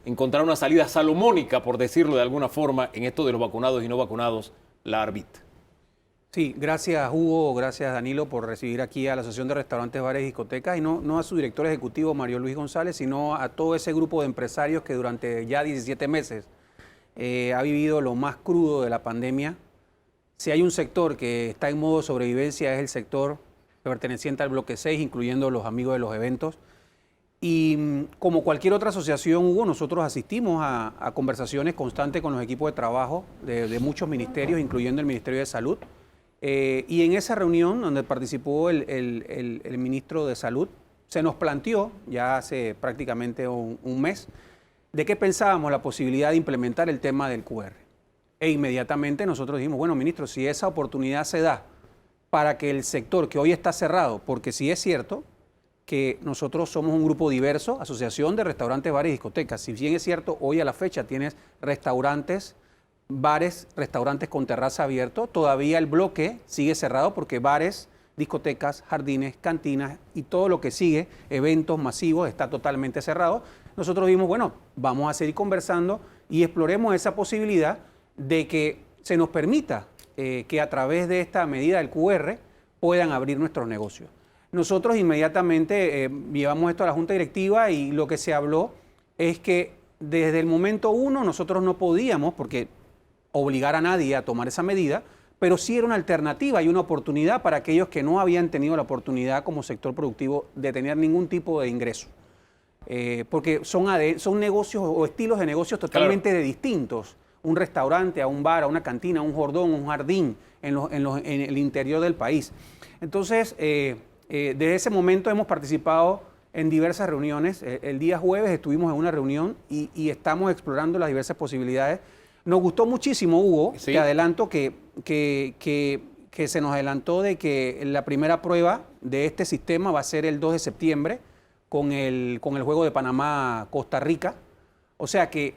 encontrar una salida salomónica, por decirlo de alguna forma, en esto de los vacunados y no vacunados, la Arbit? Sí, gracias Hugo, gracias Danilo por recibir aquí a la Asociación de Restaurantes, Bares y Discotecas, y no a su director ejecutivo Mario Luis González, sino a todo ese grupo de empresarios que durante ya 17 meses ha vivido lo más crudo de la pandemia. Si hay un sector que está en modo sobrevivencia, es el sector perteneciente al bloque 6, incluyendo los amigos de los eventos. Y como cualquier otra asociación, Hugo, nosotros asistimos a conversaciones constantes con los equipos de trabajo de muchos ministerios, incluyendo el Ministerio de Salud. Y en esa reunión donde participó el ministro de Salud, se nos planteó, ya hace prácticamente un mes, de qué pensábamos la posibilidad de implementar el tema del QR. E inmediatamente nosotros dijimos, bueno, ministro, si esa oportunidad se da para que el sector que hoy está cerrado, porque sí es cierto que nosotros somos un grupo diverso, asociación de restaurantes, bares y discotecas. Si bien es cierto, hoy a la fecha tienes restaurantes bares, restaurantes con terraza abierto. Todavía el bloque sigue cerrado porque bares, discotecas, jardines, cantinas y todo lo que sigue, eventos masivos, está totalmente cerrado. Nosotros vimos, bueno, vamos a seguir conversando y exploremos esa posibilidad de que se nos permita que a través de esta medida del QR puedan abrir nuestros negocios. Nosotros inmediatamente llevamos esto a la Junta Directiva y lo que se habló es que desde el momento uno nosotros no podíamos, porque obligar a nadie a tomar esa medida, pero sí era una alternativa y una oportunidad para aquellos que no habían tenido la oportunidad como sector productivo de tener ningún tipo de ingreso. Porque son negocios o estilos de negocios totalmente distintos. Un restaurante, a un bar, a una cantina, a un jordón, un jardín en el interior del país. Entonces, desde ese momento hemos participado en diversas reuniones. El día jueves estuvimos en una reunión y estamos explorando las diversas posibilidades. Nos gustó muchísimo, Hugo, Sí. te adelanto que se nos adelantó de que la primera prueba de este sistema va a ser el 2 de septiembre con el juego de Panamá-Costa Rica. O sea que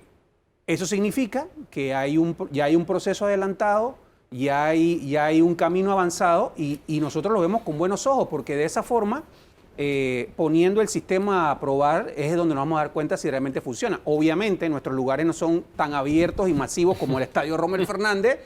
eso significa que ya hay un proceso adelantado, ya hay un camino avanzado y nosotros lo vemos con buenos ojos porque de esa forma, poniendo el sistema a probar, es donde nos vamos a dar cuenta si realmente funciona. Obviamente nuestros lugares no son tan abiertos y masivos como el Estadio Rommel Fernández,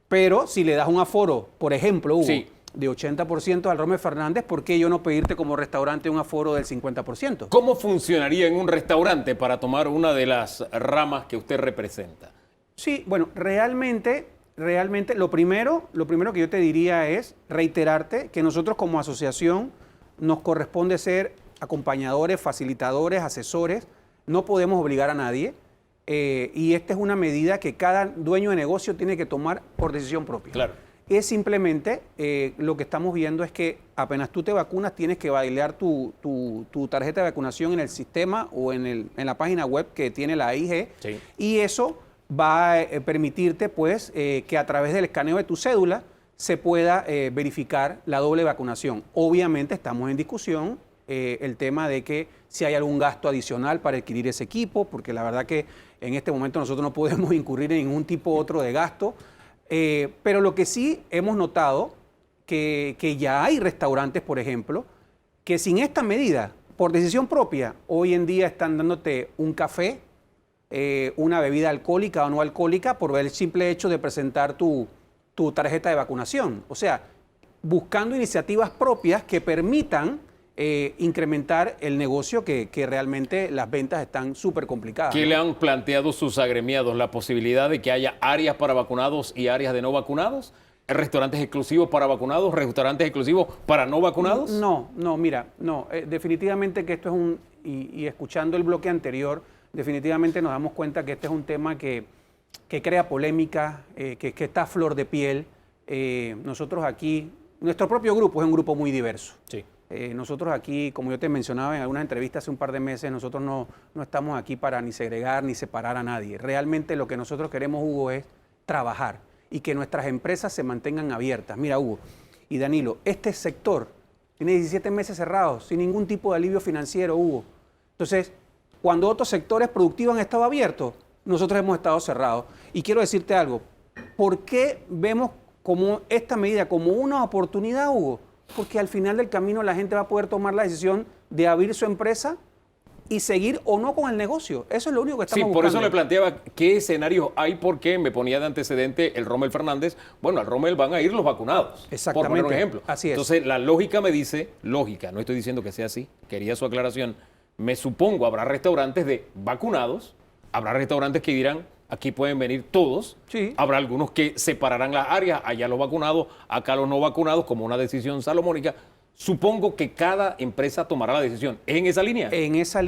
pero si le das un aforo, por ejemplo, Hugo, Sí. de 80% al Rommel Fernández, ¿por qué yo no pedirte como restaurante un aforo del 50%? ¿Cómo funcionaría en un restaurante para tomar una de las ramas que usted representa? Sí, bueno, realmente lo primero que yo te diría es reiterarte que nosotros como asociación nos corresponde ser acompañadores, facilitadores, asesores, no podemos obligar a nadie y esta es una medida que cada dueño de negocio tiene que tomar por decisión propia. Claro. Es simplemente, lo que estamos viendo es que apenas tú te vacunas tienes que validar tu tarjeta de vacunación en el sistema o en la página web que tiene la AIG Sí. y eso va a permitirte pues que a través del escaneo de tu cédula se pueda verificar la doble vacunación. Obviamente estamos en discusión el tema de que si hay algún gasto adicional para adquirir ese equipo, porque la verdad que en este momento nosotros no podemos incurrir en ningún tipo otro de gasto, pero lo que sí hemos notado que ya hay restaurantes, por ejemplo, que sin esta medida, por decisión propia, hoy en día están dándote un café, una bebida alcohólica o no alcohólica por el simple hecho de presentar tu tarjeta de vacunación. O sea, buscando iniciativas propias que permitan incrementar el negocio que realmente las ventas están súper complicadas. ¿Qué ¿no? le han planteado sus agremiados? ¿La posibilidad de que haya áreas para vacunados y áreas de no vacunados? ¿Restaurantes exclusivos para vacunados? ¿Restaurantes exclusivos para no vacunados? No, mira, definitivamente que esto es y escuchando el bloque anterior, definitivamente nos damos cuenta que este es un tema que crea polémica, que está a flor de piel. Nosotros aquí, nuestro propio grupo es un grupo muy diverso. Sí. Nosotros aquí, como yo te mencionaba en algunas entrevistas hace un par de meses, nosotros no estamos aquí para ni segregar ni separar a nadie. Realmente lo que nosotros queremos, Hugo, es trabajar y que nuestras empresas se mantengan abiertas. Mira, Hugo y Danilo, este sector tiene 17 meses cerrados, sin ningún tipo de alivio financiero, Hugo. Entonces, cuando otros sectores productivos han estado abiertos, nosotros hemos estado cerrados. Y quiero decirte algo, ¿por qué vemos como esta medida como una oportunidad, Hugo? Porque al final del camino la gente va a poder tomar la decisión de abrir su empresa y seguir o no con el negocio. Eso es lo único que estamos Sí, por eso buscando. le planteaba qué escenarios hay, porque me ponía de antecedente el Rommel Fernández. Bueno, al Rommel van a ir los vacunados. Exactamente. Por poner un ejemplo. Así es. Entonces, la lógica me dice, lógica, no estoy diciendo que sea así, quería su aclaración. Me supongo habrá restaurantes de vacunados, habrá restaurantes que dirán, aquí pueden venir todos. Sí. Habrá algunos que separarán las áreas, allá los vacunados, acá los no vacunados, como una decisión salomónica. Supongo que cada empresa tomará la decisión. ¿Es en esa línea? En esa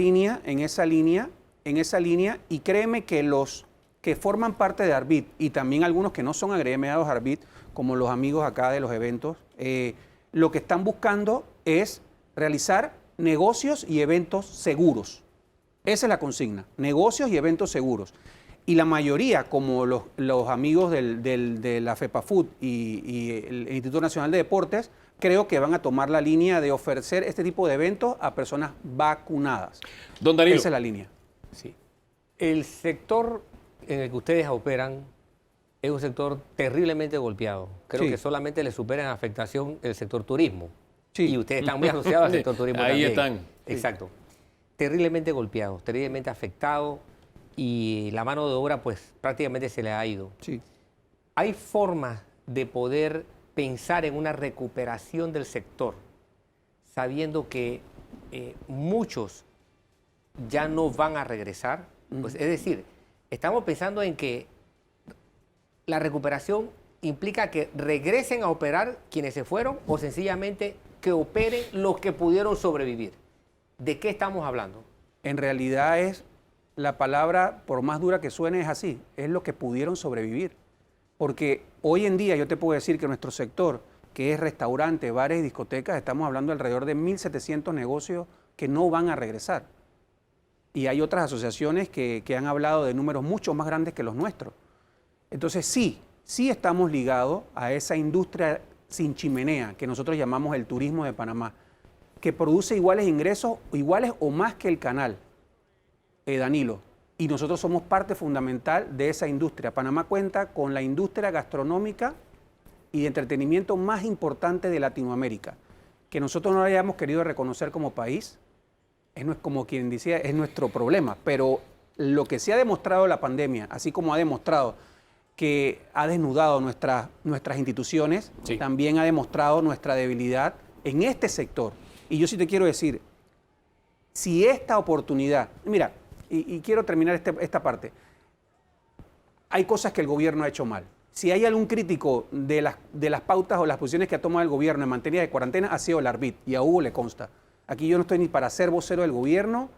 línea, y créeme que los que forman parte de Arbit y también algunos que no son agremiados a Arbit, como los amigos acá de los eventos, lo que están buscando es realizar negocios y eventos seguros. Esa es la consigna, negocios y eventos seguros. Y la mayoría, como los amigos de la FEPAFUT y el Instituto Nacional de Deportes, creo que van a tomar la línea de ofrecer este tipo de eventos a personas vacunadas. Don Danilo. Esa es la línea. Sí. El sector en el que ustedes operan es un sector terriblemente golpeado. Creo Sí. que solamente le supera en afectación el sector turismo. Sí. Y ustedes están muy asociados al sector turismo Ahí también. están. Exacto. Terriblemente golpeado, terriblemente afectado y la mano de obra pues prácticamente se le ha ido. Sí. Hay formas de poder pensar en una recuperación del sector, sabiendo que muchos ya no van a regresar. Pues, es decir, estamos pensando en que la recuperación implica que regresen a operar quienes se fueron o sencillamente que operen los que pudieron sobrevivir. ¿De qué estamos hablando? En realidad es, la palabra, por más dura que suene, es así, es lo que pudieron sobrevivir. Porque hoy en día yo te puedo decir que nuestro sector, que es restaurantes, bares y discotecas, estamos hablando de alrededor de 1.700 negocios que no van a regresar. Y hay otras asociaciones que han hablado de números mucho más grandes que los nuestros. Entonces sí estamos ligados a esa industria sin chimenea, que nosotros llamamos el turismo de Panamá, que produce iguales ingresos, iguales o más que el canal, Danilo. Y nosotros somos parte fundamental de esa industria. Panamá cuenta con la industria gastronómica y de entretenimiento más importante de Latinoamérica. Que nosotros no la hayamos querido reconocer como país, como quien decía, es nuestro problema. Pero lo que se ha demostrado la pandemia, así como ha demostrado que ha desnudado nuestras instituciones, Sí. también ha demostrado nuestra debilidad en este sector. Y yo sí te quiero decir, si esta oportunidad, mira, y quiero terminar esta parte, hay cosas que el gobierno ha hecho mal. Si hay algún crítico de las pautas o las posiciones que ha tomado el gobierno en materia de cuarentena, ha sido el ARBIT, y a Hugo le consta. Aquí yo no estoy ni para ser vocero del gobierno,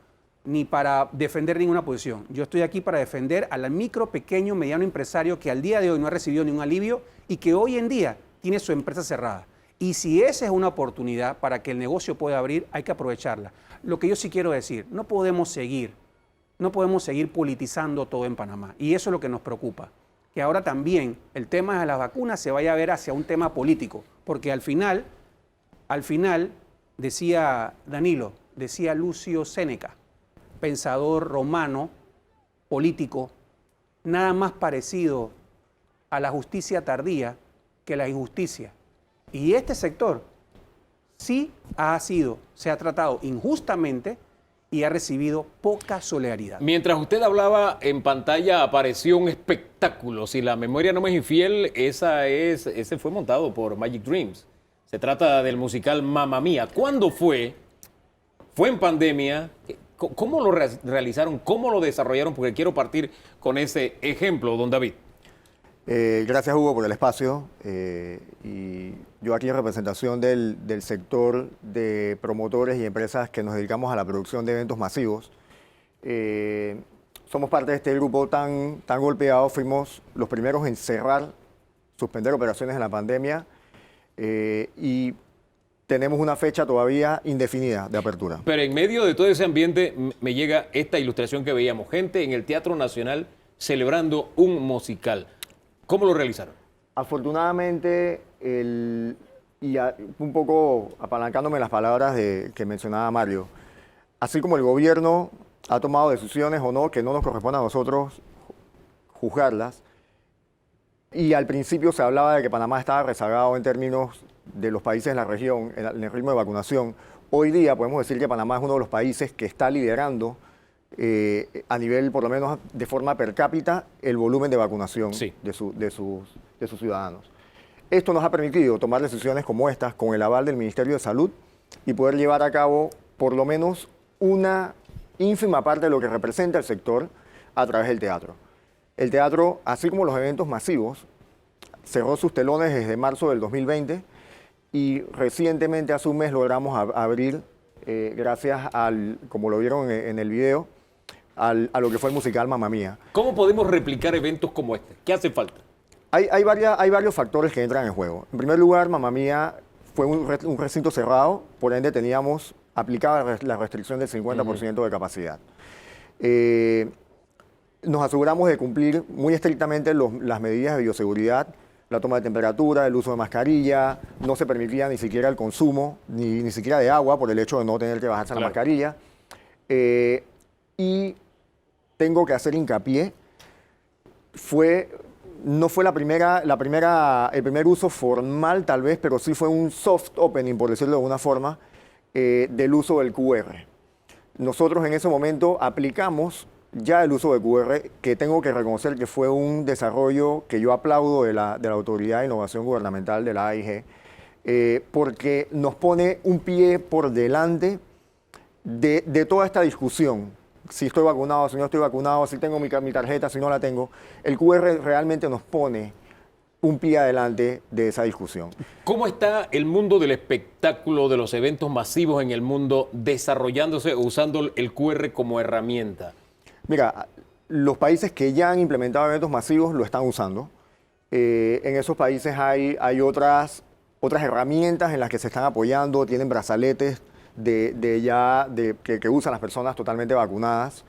ni para defender ninguna posición. Yo estoy aquí para defender al micro, pequeño, mediano empresario que al día de hoy no ha recibido ningún alivio y que hoy en día tiene su empresa cerrada. Y si esa es una oportunidad para que el negocio pueda abrir, hay que aprovecharla. Lo que yo sí quiero decir, no podemos seguir politizando todo en Panamá. Y eso es lo que nos preocupa. Que ahora también el tema de las vacunas se vaya a ver hacia un tema político. Porque al final, decía Danilo, decía Lucio Séneca, pensador romano, político, nada más parecido a la justicia tardía que la injusticia. Y este sector sí se ha tratado injustamente y ha recibido poca solidaridad. Mientras usted hablaba, en pantalla apareció un espectáculo. Si la memoria no me es infiel, ese fue montado por Magic Dreams. Se trata del musical Mamma Mía. ¿Cuándo fue? ¿Fue en pandemia? ¿Cómo lo realizaron? ¿Cómo lo desarrollaron? Porque quiero partir con ese ejemplo, don David. Gracias, Hugo, por el espacio. Y yo aquí en representación del sector de promotores y empresas que nos dedicamos a la producción de eventos masivos. Somos parte de este grupo tan golpeado. Fuimos los primeros en cerrar, suspender operaciones en la pandemia y tenemos una fecha todavía indefinida de apertura. Pero en medio de todo ese ambiente me llega esta ilustración que veíamos. Gente en el Teatro Nacional celebrando un musical. ¿Cómo lo realizaron? Afortunadamente, un poco apalancándome las palabras que mencionaba Mario, así como el gobierno ha tomado decisiones o no que no nos corresponde a nosotros juzgarlas, y al principio se hablaba de que Panamá estaba rezagado en términos de los países de la región en el ritmo de vacunación, hoy día podemos decir que Panamá es uno de los países que está liderando a nivel, por lo menos de forma per cápita, el volumen de vacunación Sí. de sus ciudadanos. Esto nos ha permitido tomar decisiones como estas con el aval del Ministerio de Salud y poder llevar a cabo por lo menos una ínfima parte de lo que representa el sector a través del teatro. El teatro, así como los eventos masivos, cerró sus telones desde marzo del 2020 y recientemente, hace un mes, logramos abrir, gracias como lo vieron en el video, a lo que fue el musical Mamma Mía. ¿Cómo podemos replicar eventos como este? ¿Qué hace falta? Hay varios factores que entran en juego. En primer lugar, Mamma Mía fue un recinto cerrado, por ende teníamos aplicada la restricción del 50% de capacidad. Nos aseguramos de cumplir muy estrictamente las medidas de bioseguridad, la toma de temperatura, el uso de mascarilla, no se permitía ni siquiera el consumo, ni siquiera de agua, por el hecho de no tener que bajarse la mascarilla. Y tengo que hacer hincapié, no fue el primer uso formal tal vez, pero sí fue un soft opening, por decirlo de alguna forma, del uso del QR. Nosotros en ese momento aplicamos ya el uso de QR, que tengo que reconocer que fue un desarrollo que yo aplaudo de la Autoridad de Innovación Gubernamental, de la AIG, porque nos pone un pie por delante de toda esta discusión. Si estoy vacunado, si no estoy vacunado, si tengo mi tarjeta, si no la tengo. El QR realmente nos pone un pie adelante de esa discusión. ¿Cómo está el mundo del espectáculo, de los eventos masivos en el mundo desarrollándose usando el QR como herramienta? Mira, los países que ya han implementado eventos masivos lo están usando. En esos países hay otras herramientas en las que se están apoyando, tienen brazaletes que usan las personas totalmente vacunadas.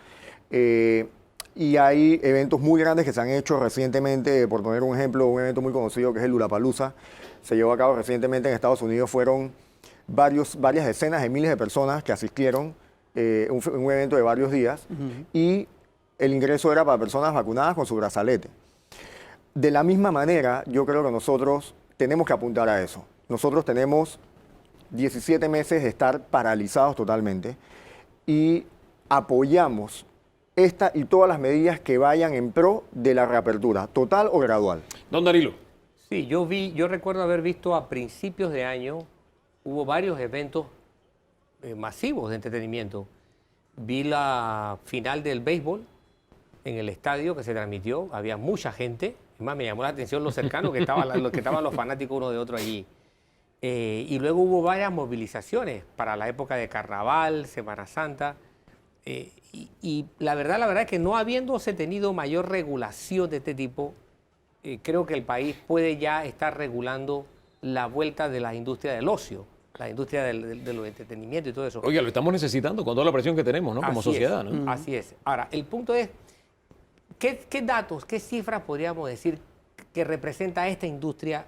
Y hay eventos muy grandes que se han hecho recientemente, por poner un ejemplo, un evento muy conocido que es el Lollapalooza. Se llevó a cabo recientemente en Estados Unidos, fueron varias decenas de miles de personas que asistieron, un evento de varios días, y el ingreso era para personas vacunadas con su brazalete. De la misma manera, yo creo que nosotros tenemos que apuntar a eso. Nosotros tenemos 17 meses de estar paralizados totalmente y apoyamos esta y todas las medidas que vayan en pro de la reapertura, total o gradual. Don Danilo. Sí, yo recuerdo haber visto a principios de año, hubo varios eventos masivos de entretenimiento. Vi la final del béisbol en el estadio que se transmitió, había mucha gente, es más, me llamó la atención lo cercano que estaban los fanáticos uno de otro allí. Y luego hubo varias movilizaciones para la época de Carnaval, Semana Santa. Y la verdad es que no habiéndose tenido mayor regulación de este tipo, creo que el país puede ya estar regulando la vuelta de la industria del ocio, la industria de los entretenimientos y todo eso. Oiga, lo estamos necesitando con toda la presión que tenemos, ¿no? Como sociedad, ¿no? Así es. Ahora, el punto es, ¿qué datos, qué cifras podríamos decir que representa esta industria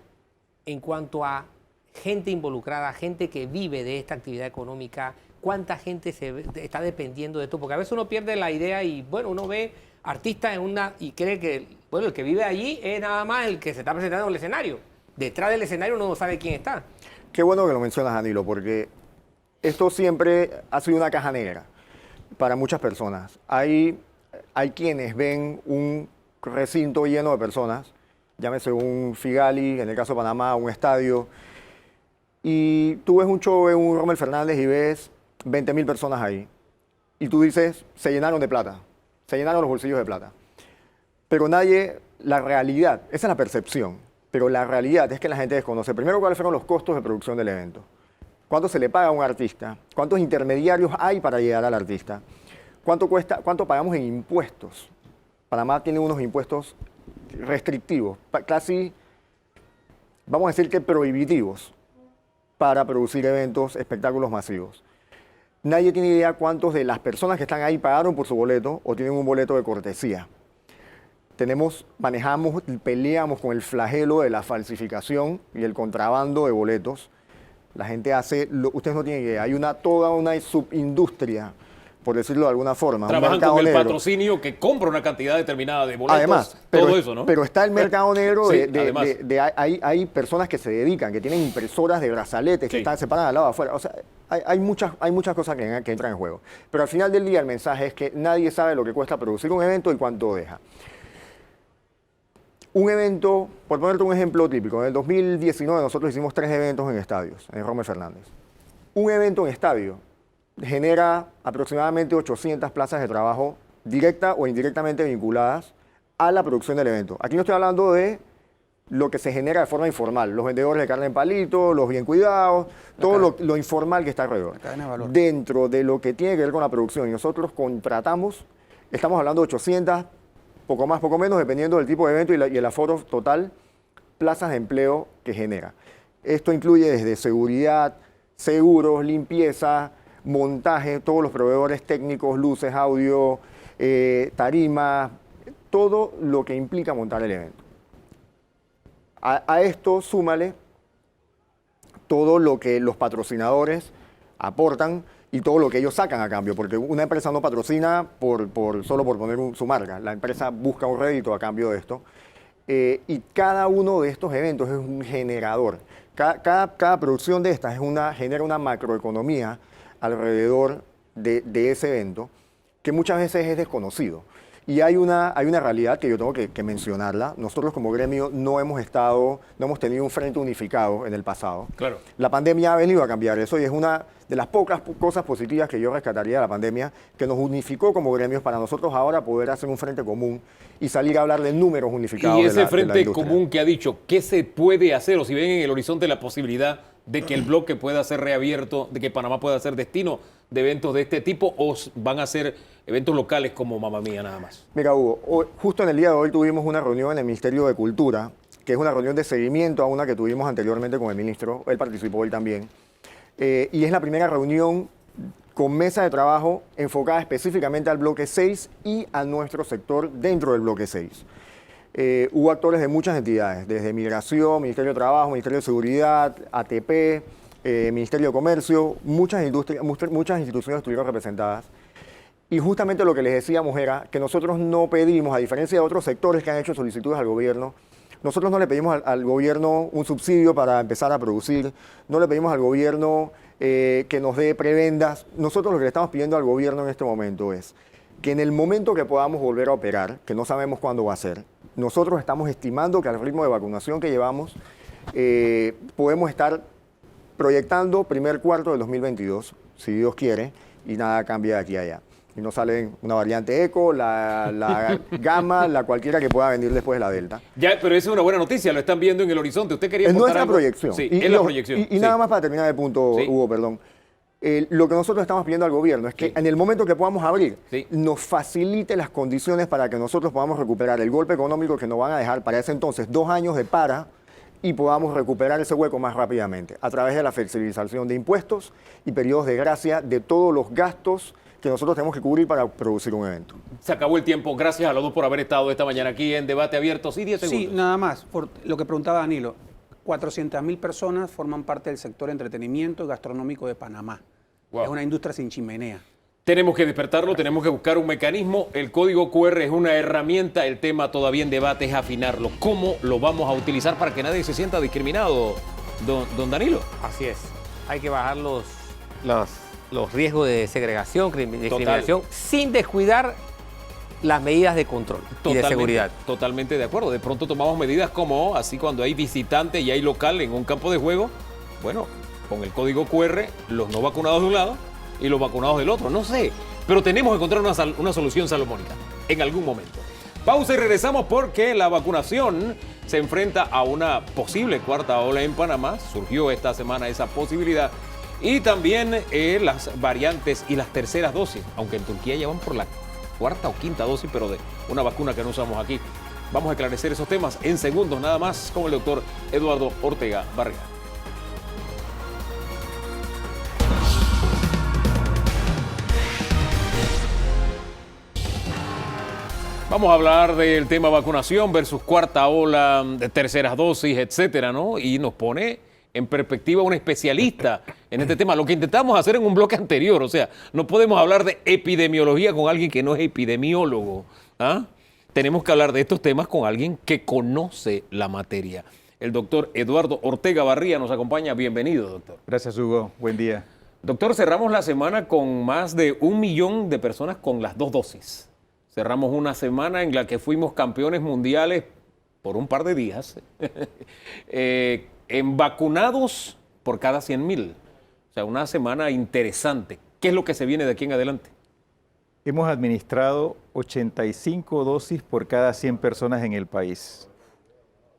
en cuanto a gente involucrada, gente que vive de esta actividad económica? ¿Cuánta gente está dependiendo de esto? Porque a veces uno pierde la idea y, bueno, uno ve artistas y cree que, bueno, el que vive allí es nada más el que se está presentando en el escenario. Detrás del escenario uno no sabe quién está. Qué bueno que lo mencionas, Danilo, porque esto siempre ha sido una caja negra para muchas personas. Hay quienes ven un recinto lleno de personas, llámese un Figali, en el caso de Panamá, un estadio, y tú ves un show en un Rommel Fernández y ves 20.000 personas ahí. Y tú dices, se llenaron de plata, se llenaron los bolsillos de plata. Pero la realidad, esa es la percepción, pero la realidad es que la gente desconoce primero cuáles fueron los costos de producción del evento, cuánto se le paga a un artista, cuántos intermediarios hay para llegar al artista, cuánto pagamos en impuestos. Panamá tiene unos impuestos restrictivos, casi, vamos a decir que prohibitivos, para producir eventos, espectáculos masivos. Nadie tiene idea cuántos de las personas que están ahí pagaron por su boleto o tienen un boleto de cortesía. Manejamos y peleamos con el flagelo de la falsificación y el contrabando de boletos. La gente ustedes no tienen idea, hay toda una subindustria, por decirlo de alguna forma. Trabajan con el patrocinio que compra una cantidad determinada de boletos, además, todo eso, ¿no? Pero está el mercado negro sí, hay personas que se dedican, que tienen impresoras de brazaletes, sí, que se paran al lado de afuera. O sea, hay muchas cosas que entran en juego. Pero al final del día el mensaje es que nadie sabe lo que cuesta producir un evento y cuánto deja. Un evento, por ponerte un ejemplo típico, en el 2019 nosotros hicimos 3 eventos en estadios, en Rommel Fernández. Un evento en estadio genera aproximadamente 800 plazas de trabajo directa o indirectamente vinculadas a la producción del evento. Aquí no estoy hablando de lo que se genera de forma informal, los vendedores de carne en palito, los bien cuidados, todo lo informal que está alrededor. Dentro de lo que tiene que ver con la producción, y nosotros contratamos, estamos hablando de 800, poco más, poco menos, dependiendo del tipo de evento y el aforo total, plazas de empleo que genera. Esto incluye desde seguridad, seguros, limpieza, montaje, todos los proveedores técnicos, luces, audio, tarima, todo lo que implica montar el evento. A esto súmale todo lo que los patrocinadores aportan y todo lo que ellos sacan a cambio, porque una empresa no patrocina solo por poner su marca, la empresa busca un rédito a cambio de esto. y cada uno de estos eventos es un generador. Cada producción de estas genera una macroeconomía alrededor de ese evento que muchas veces es desconocido. Y hay una realidad que yo tengo que mencionarla. Nosotros como gremio no hemos tenido un frente unificado en el pasado. Claro. La pandemia ha venido a cambiar eso y es una de las pocas cosas positivas que yo rescataría de la pandemia, que nos unificó como gremios para nosotros ahora poder hacer un frente común y salir a hablar de números unificados. Y ese de la frente industria. común que ha dicho, ¿qué se puede hacer? O si ven en el horizonte la posibilidad de que el bloque pueda ser reabierto, de que Panamá pueda ser destino de eventos de este tipo, o van a ser eventos locales como Mamma Mía nada más. Mira, Hugo, justo en el día de hoy tuvimos una reunión en el Ministerio de Cultura, que es una reunión de seguimiento a una que tuvimos anteriormente con el ministro. Él participó, él también. Y es la primera reunión con mesa de trabajo enfocada específicamente al bloque 6 y a nuestro sector dentro del bloque 6. Hubo actores de muchas entidades, desde Migración, Ministerio de Trabajo, Ministerio de Seguridad, ATP, Ministerio de Comercio, muchas instituciones estuvieron representadas. Y justamente lo que les decíamos era que nosotros no pedimos, a diferencia de otros sectores que han hecho solicitudes al gobierno, nosotros no le pedimos al gobierno un subsidio para empezar a producir, no le pedimos al gobierno que nos dé prebendas. Nosotros lo que le estamos pidiendo al gobierno en este momento es que en el momento que podamos volver a operar, que no sabemos cuándo va a ser, nosotros estamos estimando que al ritmo de vacunación que llevamos, podemos estar proyectando primer cuarto del 2022, si Dios quiere, y nada cambia de aquí a allá. Y no salen una variante eco, la gamma, la cualquiera que pueda venir después de la delta. Ya, pero esa es una buena noticia, lo están viendo en el horizonte. Usted quería Es aportar nuestra algo? proyección. Sí, Y es la proyección. Y sí. nada más para terminar el punto, Sí. Hugo, perdón. Lo que nosotros estamos pidiendo al gobierno es que Sí. en el momento que podamos abrir, Sí. nos facilite las condiciones para que nosotros podamos recuperar el golpe económico que nos van a dejar para ese entonces 2 años de para y podamos recuperar ese hueco más rápidamente a través de la flexibilización de impuestos y periodos de gracia de todos los gastos que nosotros tenemos que cubrir para producir un evento. Se acabó el tiempo. Gracias a los dos por haber estado esta mañana aquí en Debate Abierto. Sí, 10 segundos. Sí, nada más. Por lo que preguntaba Danilo, 400.000 personas forman parte del sector entretenimiento y gastronómico de Panamá. Wow. Es una industria sin chimenea. Tenemos que despertarlo, tenemos que buscar un mecanismo. El código QR es una herramienta. El tema todavía en debate es afinarlo. ¿Cómo lo vamos a utilizar para que nadie se sienta discriminado, don Danilo? Así es. Hay que bajar los riesgos de segregación, discriminación, sin descuidar las medidas de control y de seguridad. Totalmente de acuerdo. De pronto tomamos medidas como, así cuando hay visitante y hay local en un campo de juego, bueno, con el código QR, los no vacunados de un lado y los vacunados del otro. No sé, pero tenemos que encontrar una solución salomónica en algún momento. Pausa y regresamos porque la vacunación se enfrenta a una posible cuarta ola en Panamá. Surgió esta semana esa posibilidad. Y también las variantes y las terceras dosis, aunque en Turquía ya van por la cuarta o quinta dosis, pero de una vacuna que no usamos aquí. Vamos a esclarecer esos temas en segundos nada más con el doctor Eduardo Ortega Barriga. Vamos a hablar del tema vacunación versus cuarta ola, de terceras dosis, etcétera, ¿no? Y nos pone en perspectiva un especialista en este tema, lo que intentamos hacer en un bloque anterior. O sea, no podemos hablar de epidemiología con alguien que no es epidemiólogo. ¿Ah? Tenemos que hablar de estos temas con alguien que conoce la materia. El doctor Eduardo Ortega Barría nos acompaña. Bienvenido, doctor. Gracias, Hugo. Buen día. Doctor, cerramos la semana con más de 1 millón de personas con las 2 dosis. Cerramos una semana en la que fuimos campeones mundiales por un par de días. En vacunados por cada 100,000. O sea, una semana interesante. ¿Qué es lo que se viene de aquí en adelante? Hemos administrado 85 dosis por cada 100 personas en el país.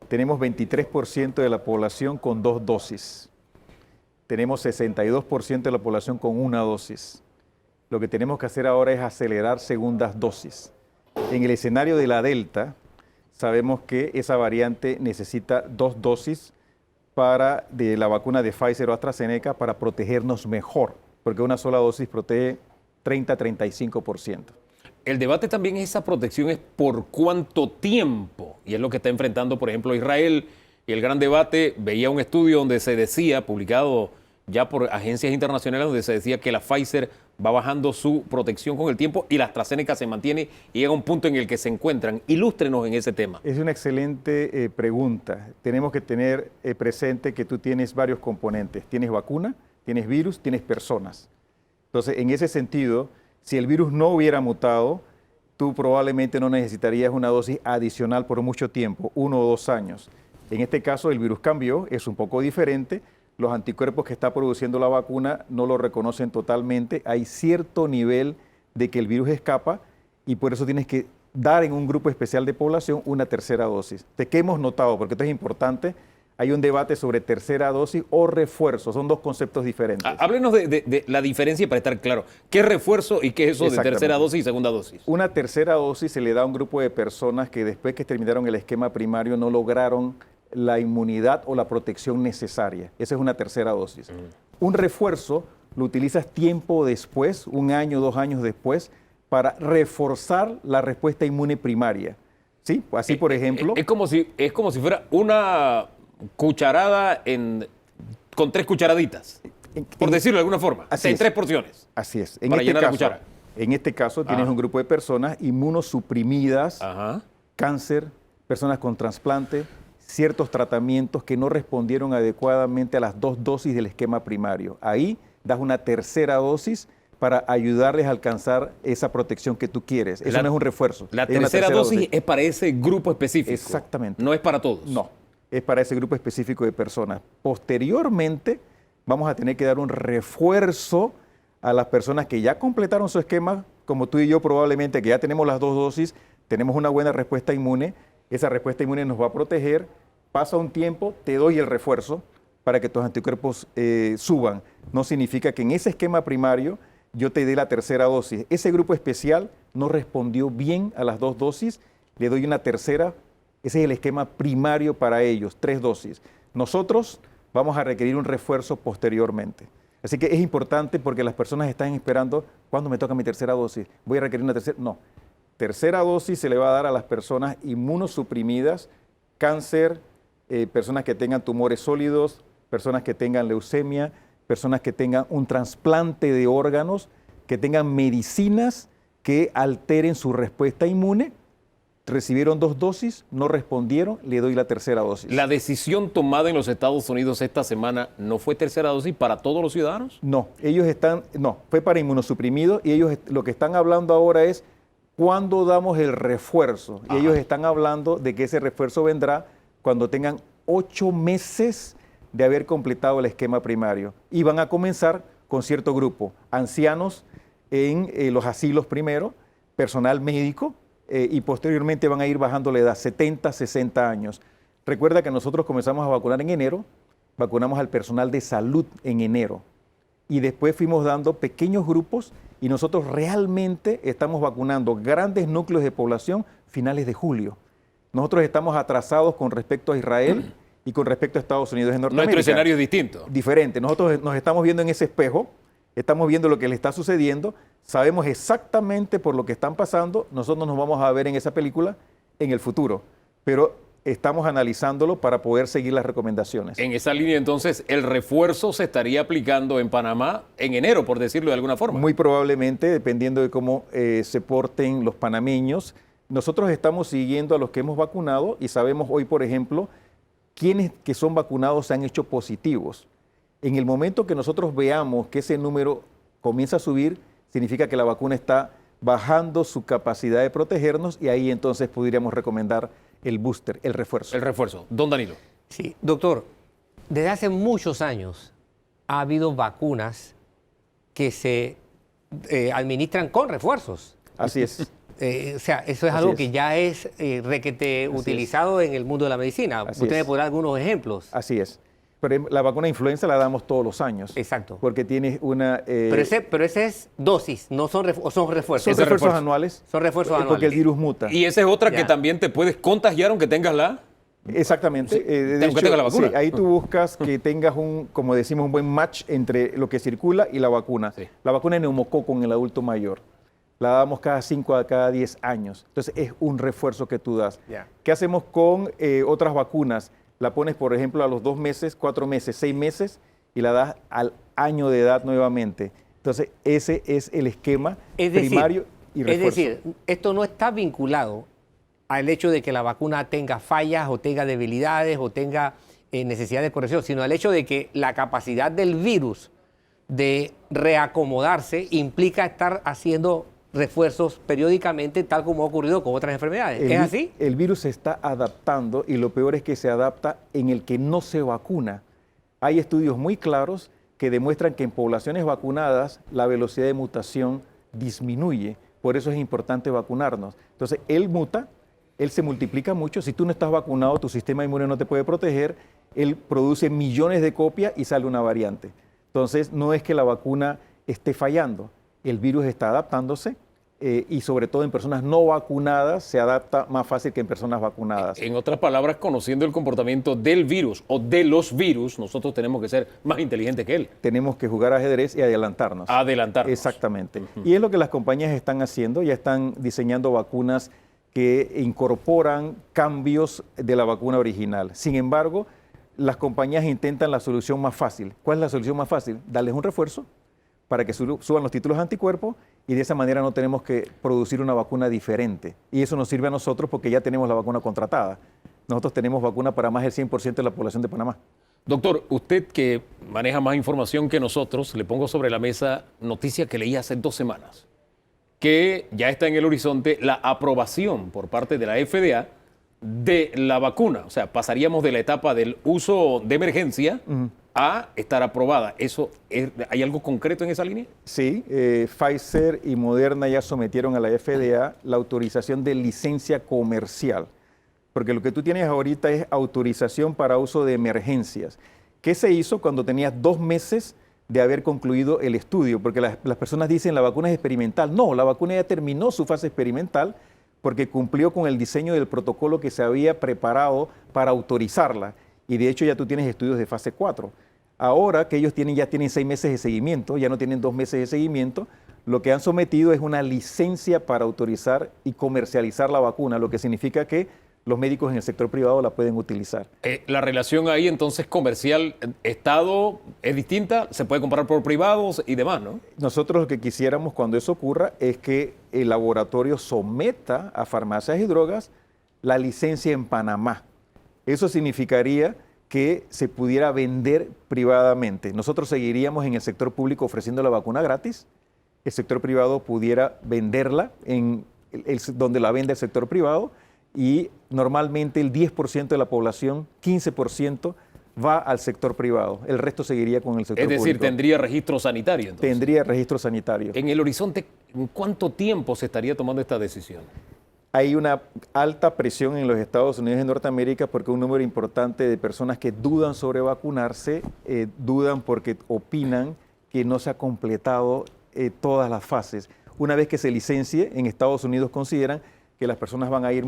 Tenemos 23% de la población con 2 dosis. Tenemos 62% de la población con 1 dosis. Lo que tenemos que hacer ahora es acelerar segundas dosis. En el escenario de la Delta, sabemos que esa variante necesita 2 dosis de la vacuna de Pfizer o AstraZeneca para protegernos mejor, porque una sola dosis protege 30-35%. El debate también es esa protección, es por cuánto tiempo, y es lo que está enfrentando, por ejemplo, Israel. Y el gran debate, veía un estudio donde se decía, publicado ya por agencias internacionales donde se decía que la Pfizer va bajando su protección con el tiempo y la AstraZeneca se mantiene y llega a un punto en el que se encuentran. Ilústrenos en ese tema. Es una excelente pregunta. Tenemos que tener presente que tú tienes varios componentes. Tienes vacuna, tienes virus, tienes personas. Entonces, en ese sentido, si el virus no hubiera mutado, tú probablemente no necesitarías una dosis adicional por mucho tiempo, 1 o 2 años. En este caso, el virus cambió, es un poco diferente. Los anticuerpos que está produciendo la vacuna no lo reconocen totalmente. Hay cierto nivel de que el virus escapa y por eso tienes que dar en un grupo especial de población una tercera dosis. ¿De qué hemos notado? Porque esto es importante. Hay un debate sobre tercera dosis o refuerzo. Son dos conceptos diferentes. Háblenos de la diferencia para estar claro. ¿Qué es refuerzo y qué es eso de tercera dosis y segunda dosis? Una tercera dosis se le da a un grupo de personas que después que terminaron el esquema primario no lograron la inmunidad o la protección necesaria. Esa es una tercera dosis. Un refuerzo lo utilizas tiempo después, 1 año, 2 años después, para reforzar la respuesta inmune primaria. ¿Sí? Así, por ejemplo... Es como si fuera una cucharada con 3 cucharaditas, por decirlo de alguna forma, en 3 porciones. Así es. Para llenar la cuchara. En este caso tienes un grupo de personas inmunosuprimidas, cáncer, personas con trasplante, ciertos tratamientos que no respondieron adecuadamente a las 2 dosis del esquema primario. Ahí das una tercera dosis para ayudarles a alcanzar esa protección que tú quieres. Eso no es un refuerzo. La tercera dosis es para ese grupo específico. Exactamente. No es para todos. No, es para ese grupo específico de personas. Posteriormente, vamos a tener que dar un refuerzo a las personas que ya completaron su esquema, como tú y yo probablemente, que ya tenemos las 2 dosis, tenemos una buena respuesta inmune. Esa respuesta inmune nos va a proteger. Pasa un tiempo, te doy el refuerzo para que tus anticuerpos suban. No significa que en ese esquema primario yo te dé la tercera dosis. Ese grupo especial no respondió bien a las 2 dosis, le doy una tercera. Ese es el esquema primario para ellos, 3 dosis. Nosotros vamos a requerir un refuerzo posteriormente. Así que es importante porque las personas están esperando, ¿cuándo me toca mi tercera dosis? ¿Voy a requerir una tercera? No. Tercera dosis se le va a dar a las personas inmunosuprimidas, cáncer, personas que tengan tumores sólidos, personas que tengan leucemia, personas que tengan un trasplante de órganos, que tengan medicinas que alteren su respuesta inmune. Recibieron 2 dosis, no respondieron, le doy la tercera dosis. ¿La decisión tomada en los Estados Unidos esta semana no fue tercera dosis para todos los ciudadanos? No, fue para inmunosuprimidos y ellos lo que están hablando ahora es cuándo damos el refuerzo. Y ellos están hablando de que ese refuerzo vendrá cuando tengan 8 meses de haber completado el esquema primario. Y van a comenzar con cierto grupo, ancianos en los asilos primero, personal médico, y posteriormente van a ir bajando la edad, 70, 60 años. Recuerda que nosotros comenzamos a vacunar en enero, vacunamos al personal de salud en enero. Y después fuimos dando pequeños grupos y nosotros realmente estamos vacunando grandes núcleos de población finales de julio. Nosotros estamos atrasados con respecto a Israel y con respecto a Estados Unidos en Norteamérica. Nuestro escenario es distinto. Diferente. Nosotros nos estamos viendo en ese espejo, estamos viendo lo que le está sucediendo, sabemos exactamente por lo que están pasando, nosotros nos vamos a ver en esa película en el futuro, pero estamos analizándolo para poder seguir las recomendaciones. En esa línea, entonces, el refuerzo se estaría aplicando en Panamá en enero, por decirlo de alguna forma. Muy probablemente, dependiendo de cómo se porten los panameños. Nosotros estamos siguiendo a los que hemos vacunado y sabemos hoy, por ejemplo, quiénes que son vacunados se han hecho positivos. En el momento que nosotros veamos que ese número comienza a subir, significa que la vacuna está bajando su capacidad de protegernos y ahí entonces podríamos recomendar el booster, el refuerzo. El refuerzo. Don Danilo. Sí, doctor, desde hace muchos años ha habido vacunas que se administran con refuerzos. Así es. O sea, eso es algo que ya es requete utilizado en el mundo de la medicina. Usted me podrá dar algunos ejemplos. Así es. Pero la vacuna de influenza la damos todos los años. Exacto. Porque tiene una... Pero ese es dosis, no son refuerzos. Son refuerzos anuales. Son refuerzos anuales. Porque el virus muta. Y esa es otra que también te puedes contagiar aunque tengas la... Exactamente. Sí, de hecho, que tenga la vacuna. Sí, ahí tú buscas que tengas como decimos, un buen match entre lo que circula y la vacuna. Sí. La vacuna de neumococo en el adulto mayor la damos cada 5 a cada 10 años. Entonces es un refuerzo que tú das. ¿Qué hacemos con otras vacunas? La pones, por ejemplo, a los 2 meses, 4 meses, 6 meses y la das al año de edad nuevamente. Entonces, ese es el esquema primario y refuerzo. Es decir, esto no está vinculado al hecho de que la vacuna tenga fallas o tenga debilidades o tenga necesidad de corrección, sino al hecho de que la capacidad del virus de reacomodarse implica estar haciendo refuerzos periódicamente, tal como ha ocurrido con otras enfermedades. ¿Es así? El virus se está adaptando y lo peor es que se adapta en el que no se vacuna. Hay estudios muy claros que demuestran que en poblaciones vacunadas la velocidad de mutación disminuye. Por eso es importante vacunarnos. Entonces, él muta, él se multiplica mucho. Si tú no estás vacunado, tu sistema inmune no te puede proteger. Él produce millones de copias y sale una variante. Entonces, no es que la vacuna esté fallando. El virus está adaptándose y sobre todo en personas no vacunadas se adapta más fácil que en personas vacunadas. En otras palabras, conociendo el comportamiento del virus o de los virus, nosotros tenemos que ser más inteligentes que él. Tenemos que jugar ajedrez y adelantarnos. Adelantarnos. Exactamente. Y es lo que las compañías están haciendo. Ya están diseñando vacunas que incorporan cambios de la vacuna original. Sin embargo, las compañías intentan la solución más fácil. ¿Cuál es la solución más fácil? Darles un refuerzo para que suban los títulos de anticuerpos y de esa manera no tenemos que producir una vacuna diferente. Y eso nos sirve a nosotros porque ya tenemos la vacuna contratada. Nosotros tenemos vacuna para más del 100% de la población de Panamá. Doctor, usted que maneja más información que nosotros, le pongo sobre la mesa noticia que leí hace 2 semanas, que ya está en el horizonte la aprobación por parte de la FDA de la vacuna. O sea, pasaríamos de la etapa del uso de emergencia a estar aprobada. ¿Hay algo concreto en esa línea? Sí, Pfizer y Moderna ya sometieron a la FDA la autorización de licencia comercial, porque lo que tú tienes ahorita es autorización para uso de emergencias. ¿Qué se hizo cuando tenías 2 meses de haber concluido el estudio? Porque las personas dicen la vacuna es experimental. No, la vacuna ya terminó su fase experimental porque cumplió con el diseño del protocolo que se había preparado para autorizarla. Y de hecho ya tú tienes estudios de fase 4. Ahora que ellos ya tienen 6 meses de seguimiento, ya no tienen 2 meses de seguimiento, lo que han sometido es una licencia para autorizar y comercializar la vacuna, lo que significa que los médicos en el sector privado la pueden utilizar. La relación ahí entonces comercial-Estado es distinta, se puede comprar por privados y demás, ¿no? Nosotros lo que quisiéramos cuando eso ocurra es que el laboratorio someta a Farmacias y Drogas la licencia en Panamá. Eso significaría que se pudiera vender privadamente. Nosotros seguiríamos en el sector público ofreciendo la vacuna gratis, el sector privado pudiera venderla en donde la vende el sector privado, y normalmente el 10% de la población, 15%, va al sector privado. El resto seguiría con el sector público. Es decir, tendría registro sanitario, entonces. Tendría registro sanitario. En el horizonte, ¿en cuánto tiempo se estaría tomando esta decisión? Hay una alta presión en los Estados Unidos de Norteamérica porque un número importante de personas que dudan sobre vacunarse, dudan porque opinan que no se ha completado todas las fases. Una vez que se licencie, en Estados Unidos consideran que las personas van a ir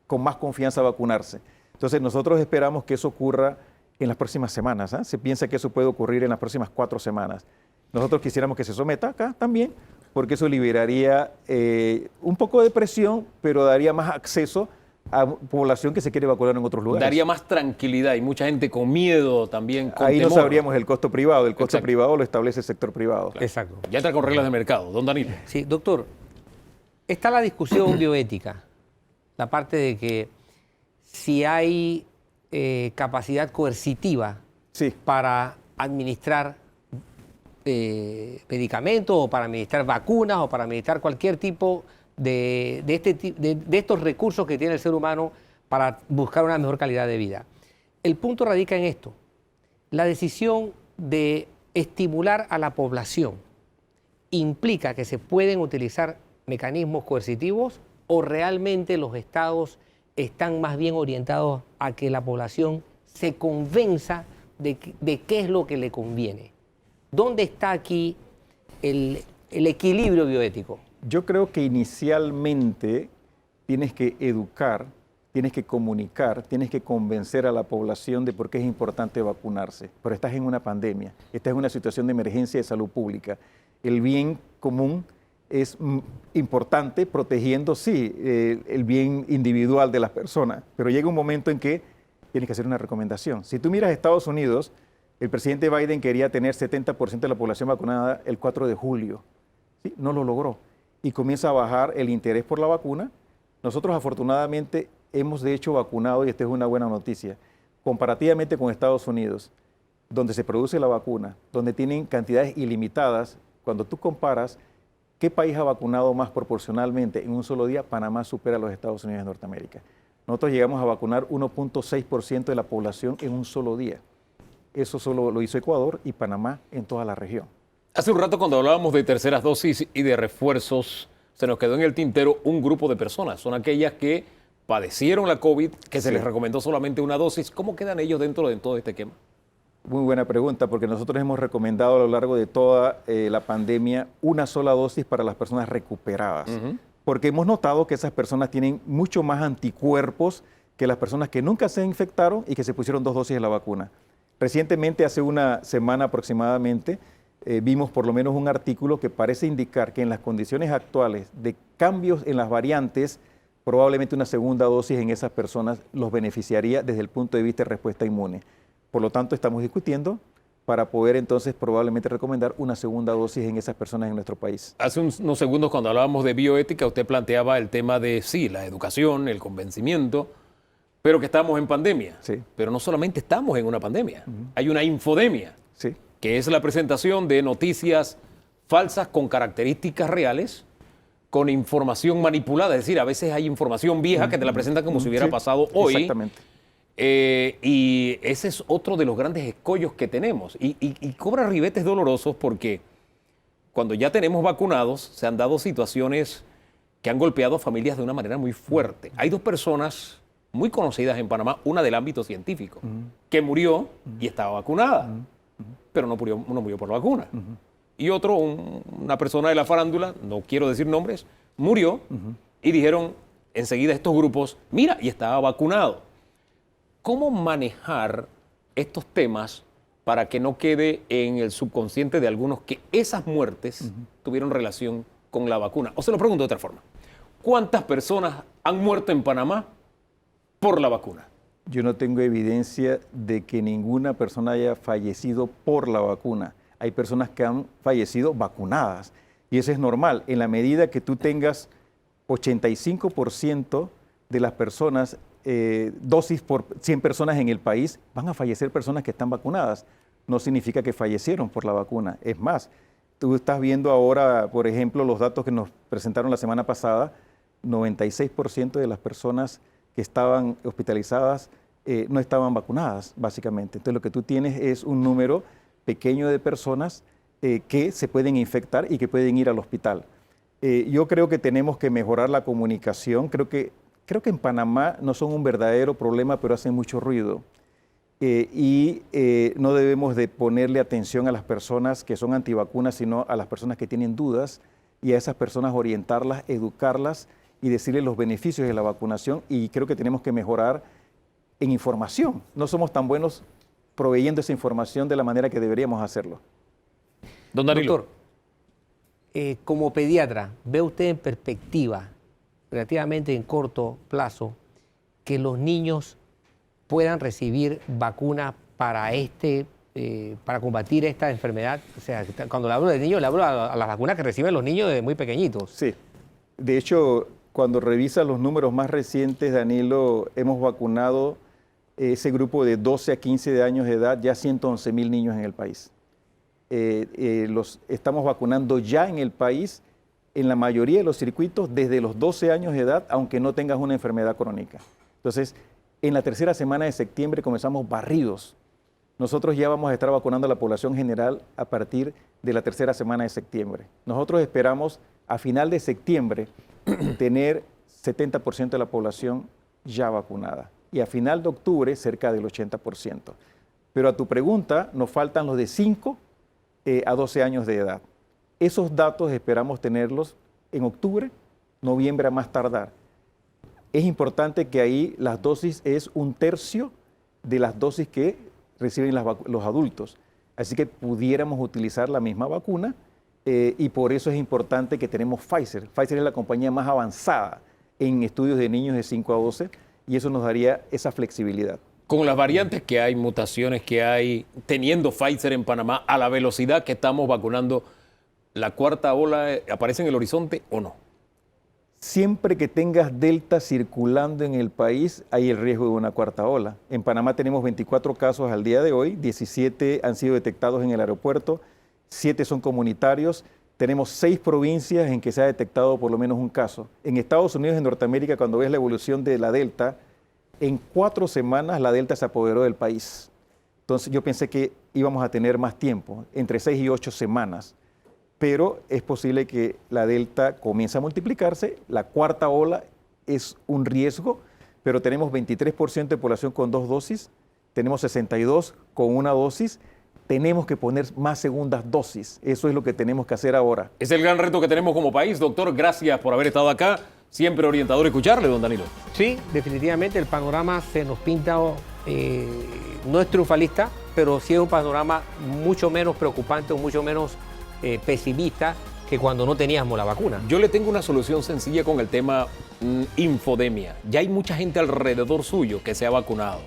con más confianza a vacunarse. Entonces nosotros esperamos que eso ocurra en las próximas semanas. Se piensa que eso puede ocurrir en las próximas 4 semanas. Nosotros quisiéramos que se someta acá también, porque eso liberaría un poco de presión, pero daría más acceso a población que se quiere vacunar en otros lugares. Daría más tranquilidad y mucha gente con miedo también, con Ahí temor. no sabríamos el costo privado. El costo Exacto. privado lo establece el sector privado. Claro. Exacto. Ya está con reglas de mercado. Don Danilo. Sí, doctor, está la discusión bioética, la parte de que si hay capacidad coercitiva Sí. para administrar medicamentos o para administrar vacunas o para administrar cualquier tipo de estos recursos que tiene el ser humano para buscar una mejor calidad de vida. El punto radica en esto, la decisión de estimular a la población implica que se pueden utilizar mecanismos coercitivos o realmente los estados están más bien orientados a que la población se convenza de qué es lo que le conviene. ¿Dónde está aquí el equilibrio bioético? Yo creo que inicialmente tienes que educar, tienes que comunicar, tienes que convencer a la población de por qué es importante vacunarse. Pero estás en una pandemia, estás en una situación de emergencia de salud pública. El bien común es importante protegiendo, sí, el bien individual de las personas, pero llega un momento en que tienes que hacer una recomendación. Si tú miras Estados Unidos, El presidente Biden quería tener 70% de la población vacunada el 4 de julio. ¿Sí? No lo logró. Y comienza a bajar el interés por la vacuna. Nosotros afortunadamente hemos de hecho vacunado, y esta es una buena noticia, comparativamente con Estados Unidos, donde se produce la vacuna, donde tienen cantidades ilimitadas. Cuando tú comparas qué país ha vacunado más proporcionalmente en un solo día, Panamá supera a los Estados Unidos de Norteamérica. Nosotros llegamos a vacunar 1.6% de la población en un solo día. Eso solo lo hizo Ecuador y Panamá en toda la región. Hace un rato cuando hablábamos de terceras dosis y de refuerzos, se nos quedó en el tintero un grupo de personas. Son aquellas que padecieron la COVID, que se les recomendó solamente una dosis. ¿Cómo quedan ellos dentro de todo este esquema? Muy buena pregunta, porque nosotros hemos recomendado a lo largo de toda la pandemia una sola dosis para las personas recuperadas. Porque hemos notado que esas personas tienen mucho más anticuerpos que las personas que nunca se infectaron y que se pusieron 2 dosis de la vacuna. Recientemente, hace una semana aproximadamente, vimos por lo menos un artículo que parece indicar que en las condiciones actuales de cambios en las variantes, probablemente una segunda dosis en esas personas los beneficiaría desde el punto de vista de respuesta inmune. Por lo tanto, estamos discutiendo para poder entonces probablemente recomendar una segunda dosis en esas personas en nuestro país. Hace unos segundos cuando hablábamos de bioética, usted planteaba el tema de, sí, la educación, el convencimiento, pero que estamos en pandemia. Sí. Pero no solamente estamos en una pandemia, hay una infodemia, Sí. que es la presentación de noticias falsas con características reales, con información manipulada. Es decir, a veces hay información vieja que te la presentan como si hubiera Sí, pasado hoy. Exactamente. Y ese es otro de los grandes escollos que tenemos. Y cobra ribetes dolorosos porque cuando ya tenemos vacunados, se han dado situaciones que han golpeado a familias de una manera muy fuerte. Hay 2 personas muy conocidas en Panamá, una del ámbito científico, que murió y estaba vacunada, pero no murió por la vacuna. Y otro, una persona de la farándula, no quiero decir nombres, murió y dijeron enseguida estos grupos, mira, y estaba vacunado. ¿Cómo manejar estos temas para que no quede en el subconsciente de algunos que esas muertes tuvieron relación con la vacuna? O se lo pregunto de otra forma. ¿Cuántas personas han muerto en Panamá por la vacuna? Yo no tengo evidencia de que ninguna persona haya fallecido por la vacuna. Hay personas que han fallecido vacunadas y eso es normal. En la medida que tú tengas 85% de las personas, dosis por 100 personas en el país, van a fallecer personas que están vacunadas. No significa que fallecieron por la vacuna. Es más, tú estás viendo ahora, por ejemplo, los datos que nos presentaron la semana pasada, 96% de las personas que estaban hospitalizadas no estaban vacunadas, básicamente. Entonces, lo que tú tienes es un número pequeño de personas que se pueden infectar y que pueden ir al hospital. Yo creo que tenemos que mejorar la comunicación. Creo que en Panamá no son un verdadero problema, pero hacen mucho ruido. No debemos de ponerle atención a las personas que son antivacunas, sino a las personas que tienen dudas y a esas personas orientarlas, educarlas y decirles los beneficios de la vacunación. Y creo que tenemos que mejorar en información. No somos tan buenos proveyendo esa información de la manera que deberíamos hacerlo. Don Danilo. Doctor, como pediatra, ¿ve usted en perspectiva, relativamente en corto plazo, que los niños puedan recibir vacunas para para combatir esta enfermedad? O sea, cuando le hablo de niños, le hablo a las vacunas que reciben los niños de muy pequeñitos. Sí. De hecho, cuando revisa los números más recientes, Danilo, hemos vacunado ese grupo de 12 a 15 años de edad, ya 111,000 niños en el país. Los estamos vacunando ya en el país, en la mayoría de los circuitos, desde los 12 años de edad, aunque no tengas una enfermedad crónica. Entonces, en la tercera semana de septiembre comenzamos barridos. Nosotros ya vamos a estar vacunando a la población general a partir de la tercera semana de septiembre. Nosotros esperamos a final de septiembre tener 70% de la población ya vacunada y a final de octubre cerca del 80%. Pero a tu pregunta, nos faltan los de 5 a 12 años de edad. Esos datos esperamos tenerlos en octubre, noviembre a más tardar. Es importante que ahí las dosis es 1/3 de las dosis que reciben los adultos. Así que pudiéramos utilizar la misma vacuna y por eso es importante que tenemos Pfizer. Pfizer es la compañía más avanzada en estudios de niños de 5 a 12 y eso nos daría esa flexibilidad. Con las variantes que hay, mutaciones que hay, teniendo Pfizer en Panamá, a la velocidad que estamos vacunando, ¿la cuarta ola aparece en el horizonte o no? Siempre que tengas Delta circulando en el país, hay el riesgo de una cuarta ola. En Panamá tenemos 24 casos al día de hoy, 17 han sido detectados en el aeropuerto, 7 son comunitarios. Tenemos 6 provincias en que se ha detectado por lo menos un caso. En Estados Unidos, en Norteamérica, cuando ves la evolución de la Delta, en 4 semanas la Delta se apoderó del país. Entonces yo pensé que íbamos a tener más tiempo, entre 6 y 8 semanas. Pero es posible que la Delta comience a multiplicarse. La cuarta ola es un riesgo, pero tenemos 23% de población con 2 dosis, tenemos 62 con 1 dosis. Tenemos que poner más segundas dosis. Eso es lo que tenemos que hacer ahora. Es el gran reto que tenemos como país. Doctor, gracias por haber estado acá. Siempre orientador escucharle, don Danilo. Sí, definitivamente el panorama se nos pinta, no es triunfalista, pero sí es un panorama mucho menos preocupante o mucho menos pesimista que cuando no teníamos la vacuna. Yo le tengo una solución sencilla con el tema infodemia. Ya hay mucha gente alrededor suyo que se ha vacunado.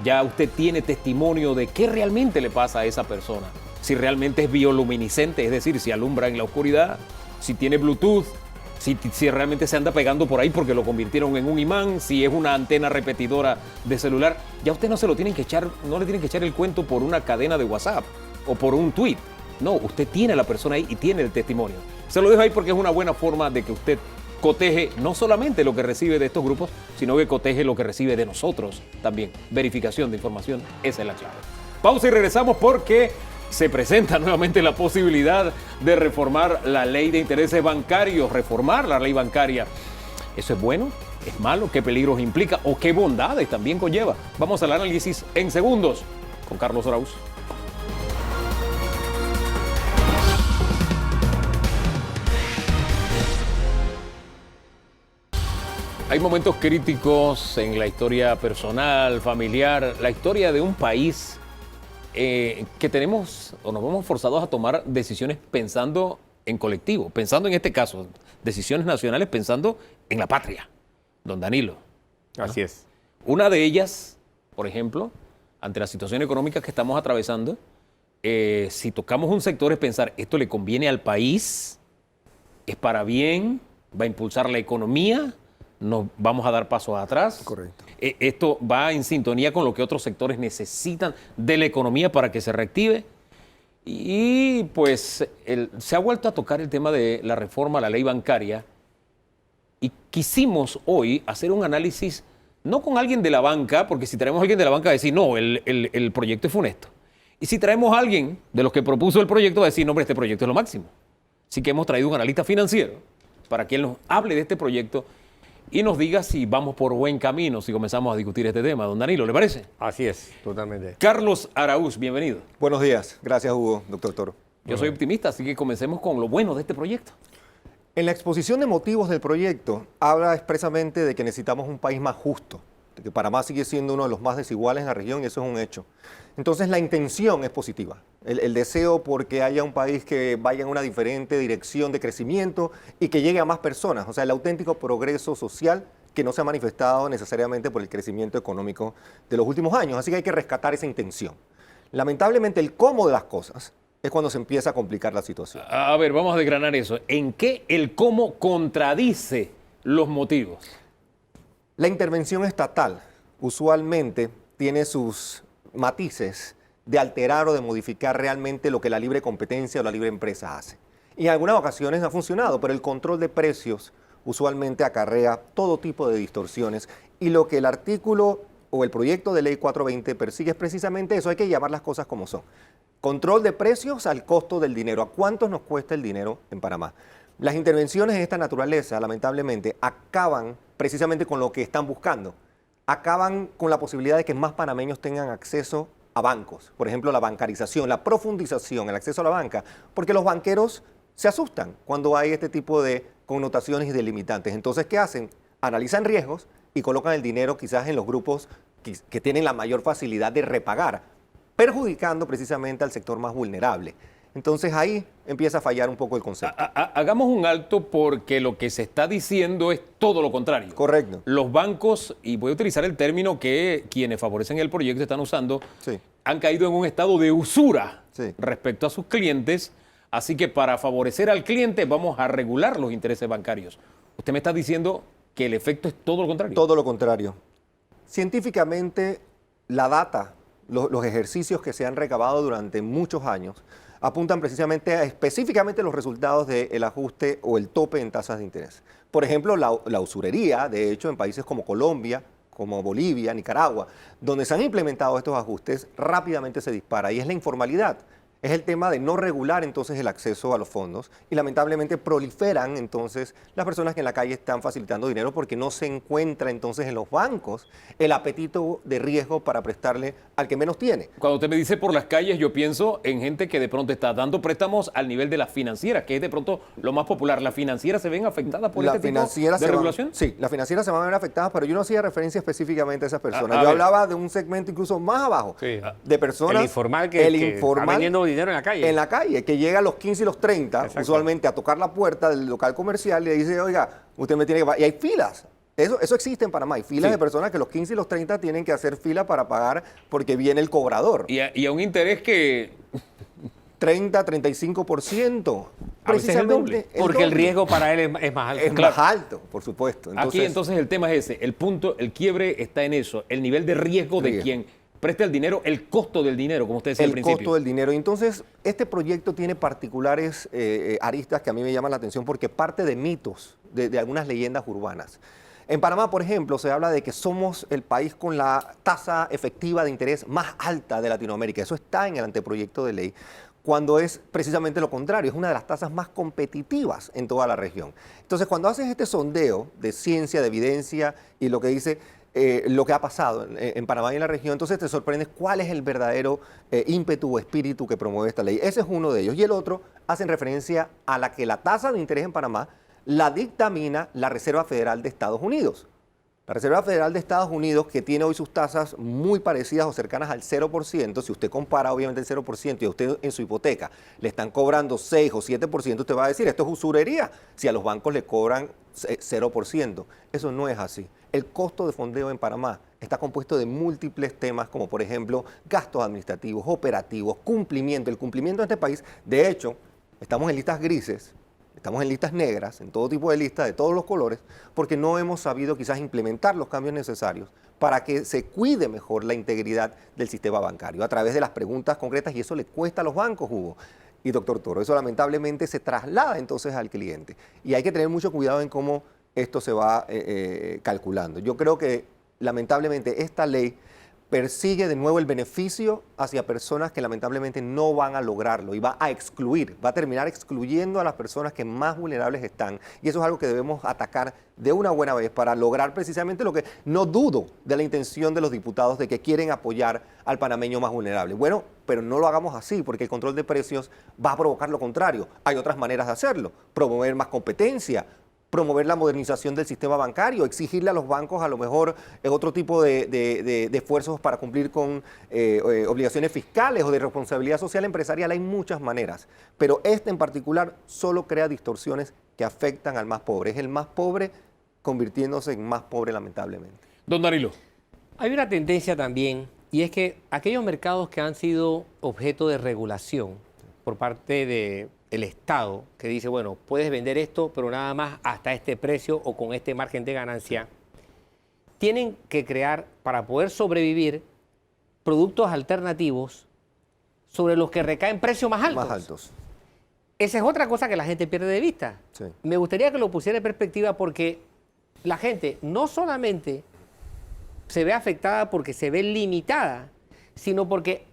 Ya usted tiene testimonio de qué realmente le pasa a esa persona. Si realmente es bioluminiscente, es decir, si alumbra en la oscuridad, si tiene Bluetooth, si realmente se anda pegando por ahí porque lo convirtieron en un imán, si es una antena repetidora de celular. Ya usted no se lo tienen que echar, no le tienen que echar el cuento por una cadena de WhatsApp o por un tweet. No, usted tiene a la persona ahí y tiene el testimonio. Se lo dejo ahí porque es una buena forma de que usted coteje no solamente lo que recibe de estos grupos, sino que coteje lo que recibe de nosotros también. Verificación de información, esa es la clave. Pausa y regresamos porque se presenta nuevamente la posibilidad de reformar la ley de intereses bancarios, reformar la ley bancaria. ¿Eso es bueno? ¿Es malo? ¿Qué peligros implica? ¿O qué bondades también conlleva? Vamos al análisis en segundos con Carlos Araúz. Hay momentos críticos en la historia personal, familiar, la historia de un país que tenemos o nos vemos forzados a tomar decisiones pensando en colectivo, pensando en este caso, decisiones nacionales pensando en la patria, don Danilo. Así es. Una de ellas, por ejemplo, ante la situación económica que estamos atravesando, si tocamos un sector es pensar, ¿esto le conviene al país? ¿Es para bien? ¿Va a impulsar la economía? ¿Nos vamos a dar pasos atrás? Correcto. ¿Esto va en sintonía con lo que otros sectores necesitan de la economía para que se reactive? Y pues se ha vuelto a tocar el tema de la reforma a la ley bancaria y quisimos hoy hacer un análisis, no con alguien de la banca, porque si traemos a alguien de la banca va a decir, no, el proyecto es funesto. Y si traemos a alguien de los que propuso el proyecto va a decir, no, hombre, este proyecto es lo máximo. Así que hemos traído un analista financiero para que él nos hable de este proyecto y nos diga si vamos por buen camino, si comenzamos a discutir este tema. Don Danilo, ¿le parece? Así es, totalmente. Carlos Araúz, bienvenido. Buenos días. Gracias, Hugo, doctor Toro. Yo soy optimista, así que comencemos con lo bueno de este proyecto. En la exposición de motivos del proyecto, habla expresamente de que necesitamos un país más justo, de que Panamá sigue siendo uno de los más desiguales en la región y eso es un hecho. Entonces, la intención es positiva. El deseo porque haya un país que vaya en una diferente dirección de crecimiento y que llegue a más personas. O sea, el auténtico progreso social que no se ha manifestado necesariamente por el crecimiento económico de los últimos años. Así que hay que rescatar esa intención. Lamentablemente, el cómo de las cosas es cuando se empieza a complicar la situación. A ver, vamos a desgranar eso. ¿En qué el cómo contradice los motivos? La intervención estatal usualmente tiene sus matices de alterar o de modificar realmente lo que la libre competencia o la libre empresa hace. Y en algunas ocasiones ha funcionado, pero el control de precios usualmente acarrea todo tipo de distorsiones y lo que el artículo o el proyecto de ley 420 persigue es precisamente eso, hay que llamar las cosas como son. Control de precios al costo del dinero, ¿a cuánto nos cuesta el dinero en Panamá? Las intervenciones de esta naturaleza, lamentablemente, acaban precisamente con lo que están buscando. Acaban con la posibilidad de que más panameños tengan acceso a bancos. Por ejemplo, la bancarización, la profundización, el acceso a la banca, porque los banqueros se asustan cuando hay este tipo de connotaciones y delimitantes. Entonces, ¿qué hacen? Analizan riesgos y colocan el dinero quizás en los grupos que tienen la mayor facilidad de repagar, perjudicando precisamente al sector más vulnerable. Entonces ahí empieza a fallar un poco el concepto. Hagamos un alto porque lo que se está diciendo es todo lo contrario. Correcto. Los bancos, y voy a utilizar el término que quienes favorecen el proyecto están usando, Sí. han caído en un estado de usura Sí. respecto a sus clientes. Así que para favorecer al cliente vamos a regular los intereses bancarios. Usted me está diciendo que el efecto es todo lo contrario. Todo lo contrario. Científicamente, la data, los ejercicios que se han recabado durante muchos años, apuntan precisamente a específicamente los resultados del ajuste o el tope en tasas de interés. Por ejemplo, la usurería, de hecho, en países como Colombia, como Bolivia, Nicaragua, donde se han implementado estos ajustes, rápidamente se dispara y es la informalidad. Es el tema de no regular entonces el acceso a los fondos y lamentablemente proliferan entonces las personas que en la calle están facilitando dinero porque no se encuentra entonces en los bancos el apetito de riesgo para prestarle al que menos tiene. Cuando usted me dice por las calles, yo pienso en gente que de pronto está dando préstamos al nivel de las financieras, que es de pronto lo más popular. ¿Las financieras se ven afectadas por este tipo de regulación? Sí, las financieras se van a ver afectadas, pero yo no hacía referencia específicamente a esas personas. A Yo ver. hablaba de un segmento incluso más abajo, Sí. de personas... El informal que está vendiendo dinero en la calle. En la calle, que llega a los 15 y los 30, Exacto. usualmente a tocar la puerta del local comercial y le dice, oiga, usted me tiene que pagar. Y hay filas. Eso existe en Panamá. Hay filas Sí. de personas que a los 15 y los 30 tienen que hacer fila para pagar porque viene el cobrador. Y a un interés que 30, 35%. A veces el doble. Porque el doble. riesgo para él es más alto. es más alto, por supuesto. aquí entonces el tema es ese. El punto, el quiebre está en eso. El nivel de riesgo de Riesgo. quien presta el dinero, el costo del dinero, como usted decía al el principio. costo del dinero. Y entonces, este proyecto tiene particulares aristas que a mí me llaman la atención porque parte de mitos, de algunas leyendas urbanas. En Panamá, por ejemplo, se habla de que somos el país con la tasa efectiva de interés más alta de Latinoamérica. Eso está en el anteproyecto de ley, cuando es precisamente lo contrario, es una de las tasas más competitivas en toda la región. Entonces, cuando haces este sondeo de ciencia, de evidencia y lo que dice... lo que ha pasado en Panamá y en la región, entonces te sorprendes cuál es el verdadero ímpetu o espíritu que promueve esta ley. Ese es uno de ellos. Y el otro hacen referencia a la que la tasa de interés en Panamá la dictamina la Reserva Federal de Estados Unidos. La Reserva Federal de Estados Unidos, que tiene hoy sus tasas muy parecidas o cercanas al 0%, si usted compara obviamente el 0% y a usted en su hipoteca le están cobrando 6 o 7%, usted va a decir, esto es usurería, si a los bancos le cobran 0%. Eso no es así. El costo de fondeo en Panamá está compuesto de múltiples temas, como por ejemplo gastos administrativos, operativos, cumplimiento. El cumplimiento en este país, de hecho, estamos en listas grises, estamos en listas negras, en todo tipo de listas, de todos los colores, porque no hemos sabido quizás implementar los cambios necesarios para que se cuide mejor la integridad del sistema bancario a través de las preguntas concretas, y eso le cuesta a los bancos, Hugo y doctor Toro. Eso lamentablemente se traslada entonces al cliente. Y hay que tener mucho cuidado en cómo esto se va calculando. Yo creo que lamentablemente esta ley persigue de nuevo el beneficio hacia personas que lamentablemente no van a lograrlo y va a excluir, va a terminar excluyendo a las personas que más vulnerables están. Y eso es algo que debemos atacar de una buena vez para lograr precisamente lo que no dudo de la intención de los diputados de que quieren apoyar al panameño más vulnerable. Bueno, pero no lo hagamos así porque el control de precios va a provocar lo contrario. Hay otras maneras de hacerlo, promover más competencia, promover la modernización del sistema bancario, exigirle a los bancos a lo mejor otro tipo de esfuerzos para cumplir con obligaciones fiscales o de responsabilidad social empresarial. Hay muchas maneras, pero este en particular solo crea distorsiones que afectan al más pobre. Es el más pobre convirtiéndose en más pobre lamentablemente. Don Danilo. Hay una tendencia también, y es que aquellos mercados que han sido objeto de regulación por parte del Estado, que dice, bueno, puedes vender esto, pero nada más hasta este precio o con este margen de ganancia, tienen que crear, para poder sobrevivir, productos alternativos sobre los que recaen precios más altos. Más altos. Esa es otra cosa que la gente pierde de vista. Sí. Me gustaría que lo pusiera en perspectiva porque la gente no solamente se ve afectada porque se ve limitada, sino porque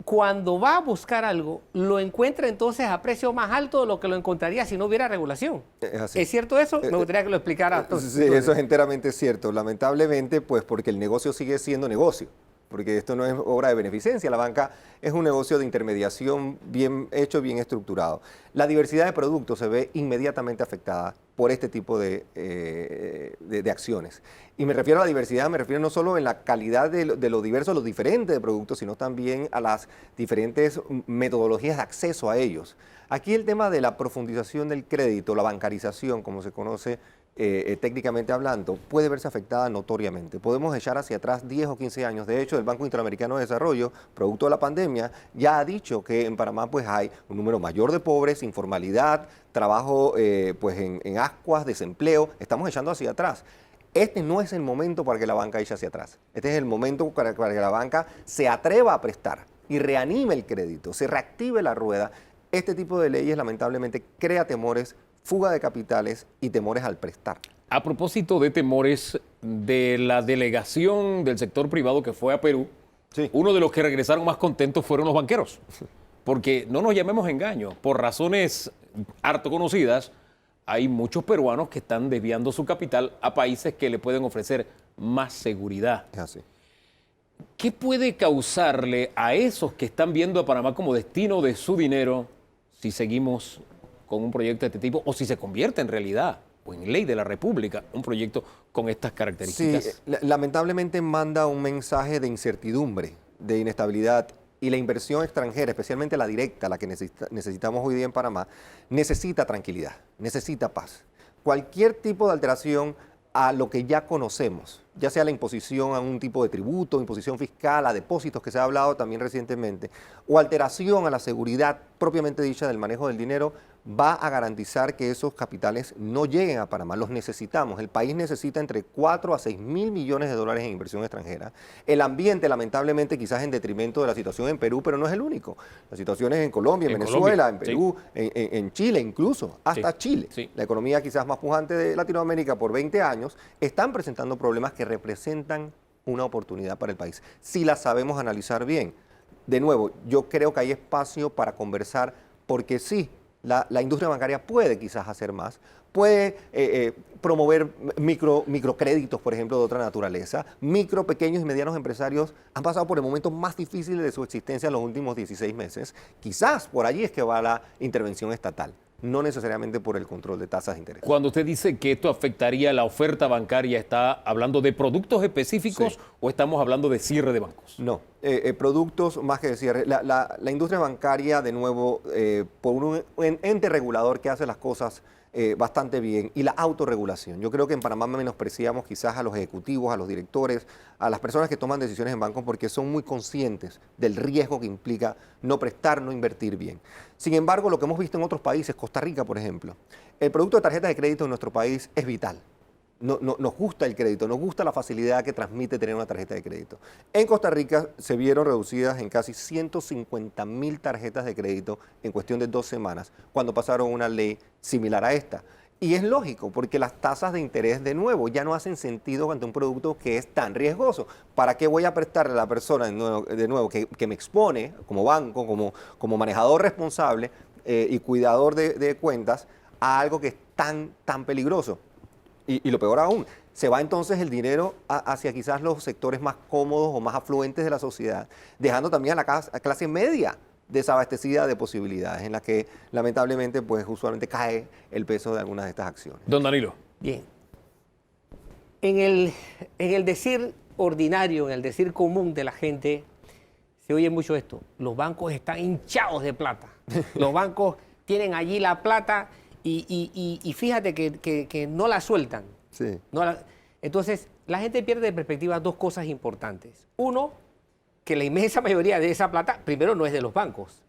cuando va a buscar algo, lo encuentra entonces a precio más alto de lo que lo encontraría si no hubiera regulación. Es así. ¿Es cierto eso? Me gustaría que lo explicara. Sí, eso es enteramente cierto. Lamentablemente, pues porque el negocio sigue siendo negocio. porque esto no es obra de beneficencia, la banca es un negocio de intermediación bien hecho, bien estructurado. La diversidad de productos se ve inmediatamente afectada por este tipo de acciones. Y me refiero a la diversidad, me refiero no solo en la calidad de lo diverso, lo diferente de productos, sino también a las diferentes metodologías de acceso a ellos. Aquí el tema de la profundización del crédito, la bancarización, como se conoce técnicamente hablando, puede verse afectada notoriamente. Podemos echar hacia atrás 10 o 15 años. De hecho, el Banco Interamericano de Desarrollo, producto de la pandemia, ya ha dicho que en Panamá pues, hay un número mayor de pobres, informalidad, trabajo pues, en ascuas, desempleo. Estamos echando hacia atrás. Este no es el momento para que la banca eche hacia atrás. Este es el momento para que la banca se atreva a prestar y reanime el crédito, se reactive la rueda. Este tipo de leyes lamentablemente crea temores, fuga de capitales y temores al prestar. A propósito de temores de la delegación del sector privado que fue a Perú, Sí. uno de los que regresaron más contentos fueron los banqueros. Porque no nos llamemos engaño, por razones harto conocidas, hay muchos peruanos que están desviando su capital a países que le pueden ofrecer más seguridad. Es así. ¿Qué puede causarle a esos que están viendo a Panamá como destino de su dinero si seguimos con un proyecto de este tipo o si se convierte en realidad o en ley de la República un proyecto con estas características? Sí, lamentablemente manda un mensaje de incertidumbre, de inestabilidad, y la inversión extranjera, especialmente la directa, la que necesitamos hoy día en Panamá, necesita tranquilidad, necesita paz. Cualquier tipo de alteración a lo que ya conocemos, ya sea la imposición a un tipo de tributo, imposición fiscal, a depósitos que se ha hablado también recientemente, o alteración a la seguridad propiamente dicha del manejo del dinero, va a garantizar que esos capitales no lleguen a Panamá. Los necesitamos. El país necesita entre 4 a 6 mil millones de dólares en inversión extranjera. El ambiente, lamentablemente, quizás en detrimento de la situación en Perú, pero no es el único. Las situaciones en Colombia, en Venezuela, en Perú, sí. en Chile incluso, hasta Chile. Sí. La economía quizás más pujante de Latinoamérica por 20 años, están presentando problemas que representan una oportunidad para el país, si la sabemos analizar bien. De nuevo, yo creo que hay espacio para conversar, porque sí, la industria bancaria puede quizás hacer más, puede promover microcréditos, por ejemplo, de otra naturaleza. Pequeños y medianos empresarios han pasado por el momento más difícil de su existencia en los últimos 16 meses. Quizás por allí es que va la intervención estatal, no necesariamente por el control de tasas de interés. Cuando usted dice que esto afectaría la oferta bancaria, ¿está hablando de productos específicos Sí. o estamos hablando de cierre de bancos? No, productos más que de cierre. La industria bancaria, de nuevo, por un ente regulador que hace las cosas bastante bien, y la autorregulación. Yo creo que en Panamá menospreciamos quizás a los ejecutivos, a los directores, a las personas que toman decisiones en bancos porque son muy conscientes del riesgo que implica no prestar, no invertir bien. Sin embargo, lo que hemos visto en otros países, Costa Rica, por ejemplo, el producto de tarjetas de crédito en nuestro país es vital. Nos gusta el crédito, nos gusta la facilidad que transmite tener una tarjeta de crédito. En Costa Rica se vieron reducidas en casi 150.000 tarjetas de crédito en cuestión de 2 semanas, cuando pasaron una ley similar a esta. Y es lógico, porque las tasas de interés, de nuevo, ya no hacen sentido ante un producto que es tan riesgoso. ¿Para qué voy a prestarle a la persona, de nuevo que me expone como banco, como manejador responsable y cuidador de cuentas, a algo que es tan peligroso? Y lo peor aún, se va entonces el dinero hacia quizás los sectores más cómodos o más afluentes de la sociedad, dejando también a la clase media desabastecida de posibilidades, en la que lamentablemente pues usualmente cae el peso de algunas de estas acciones. Don Danilo. Bien. En el decir ordinario, en el decir común de la gente, se oye mucho esto. Los bancos están hinchados de plata. Los bancos tienen allí la plata y fíjate que no la sueltan. Sí. Entonces, la gente pierde de perspectiva 2 cosas importantes. Uno, que la inmensa mayoría de esa plata, primero, no es de los bancos,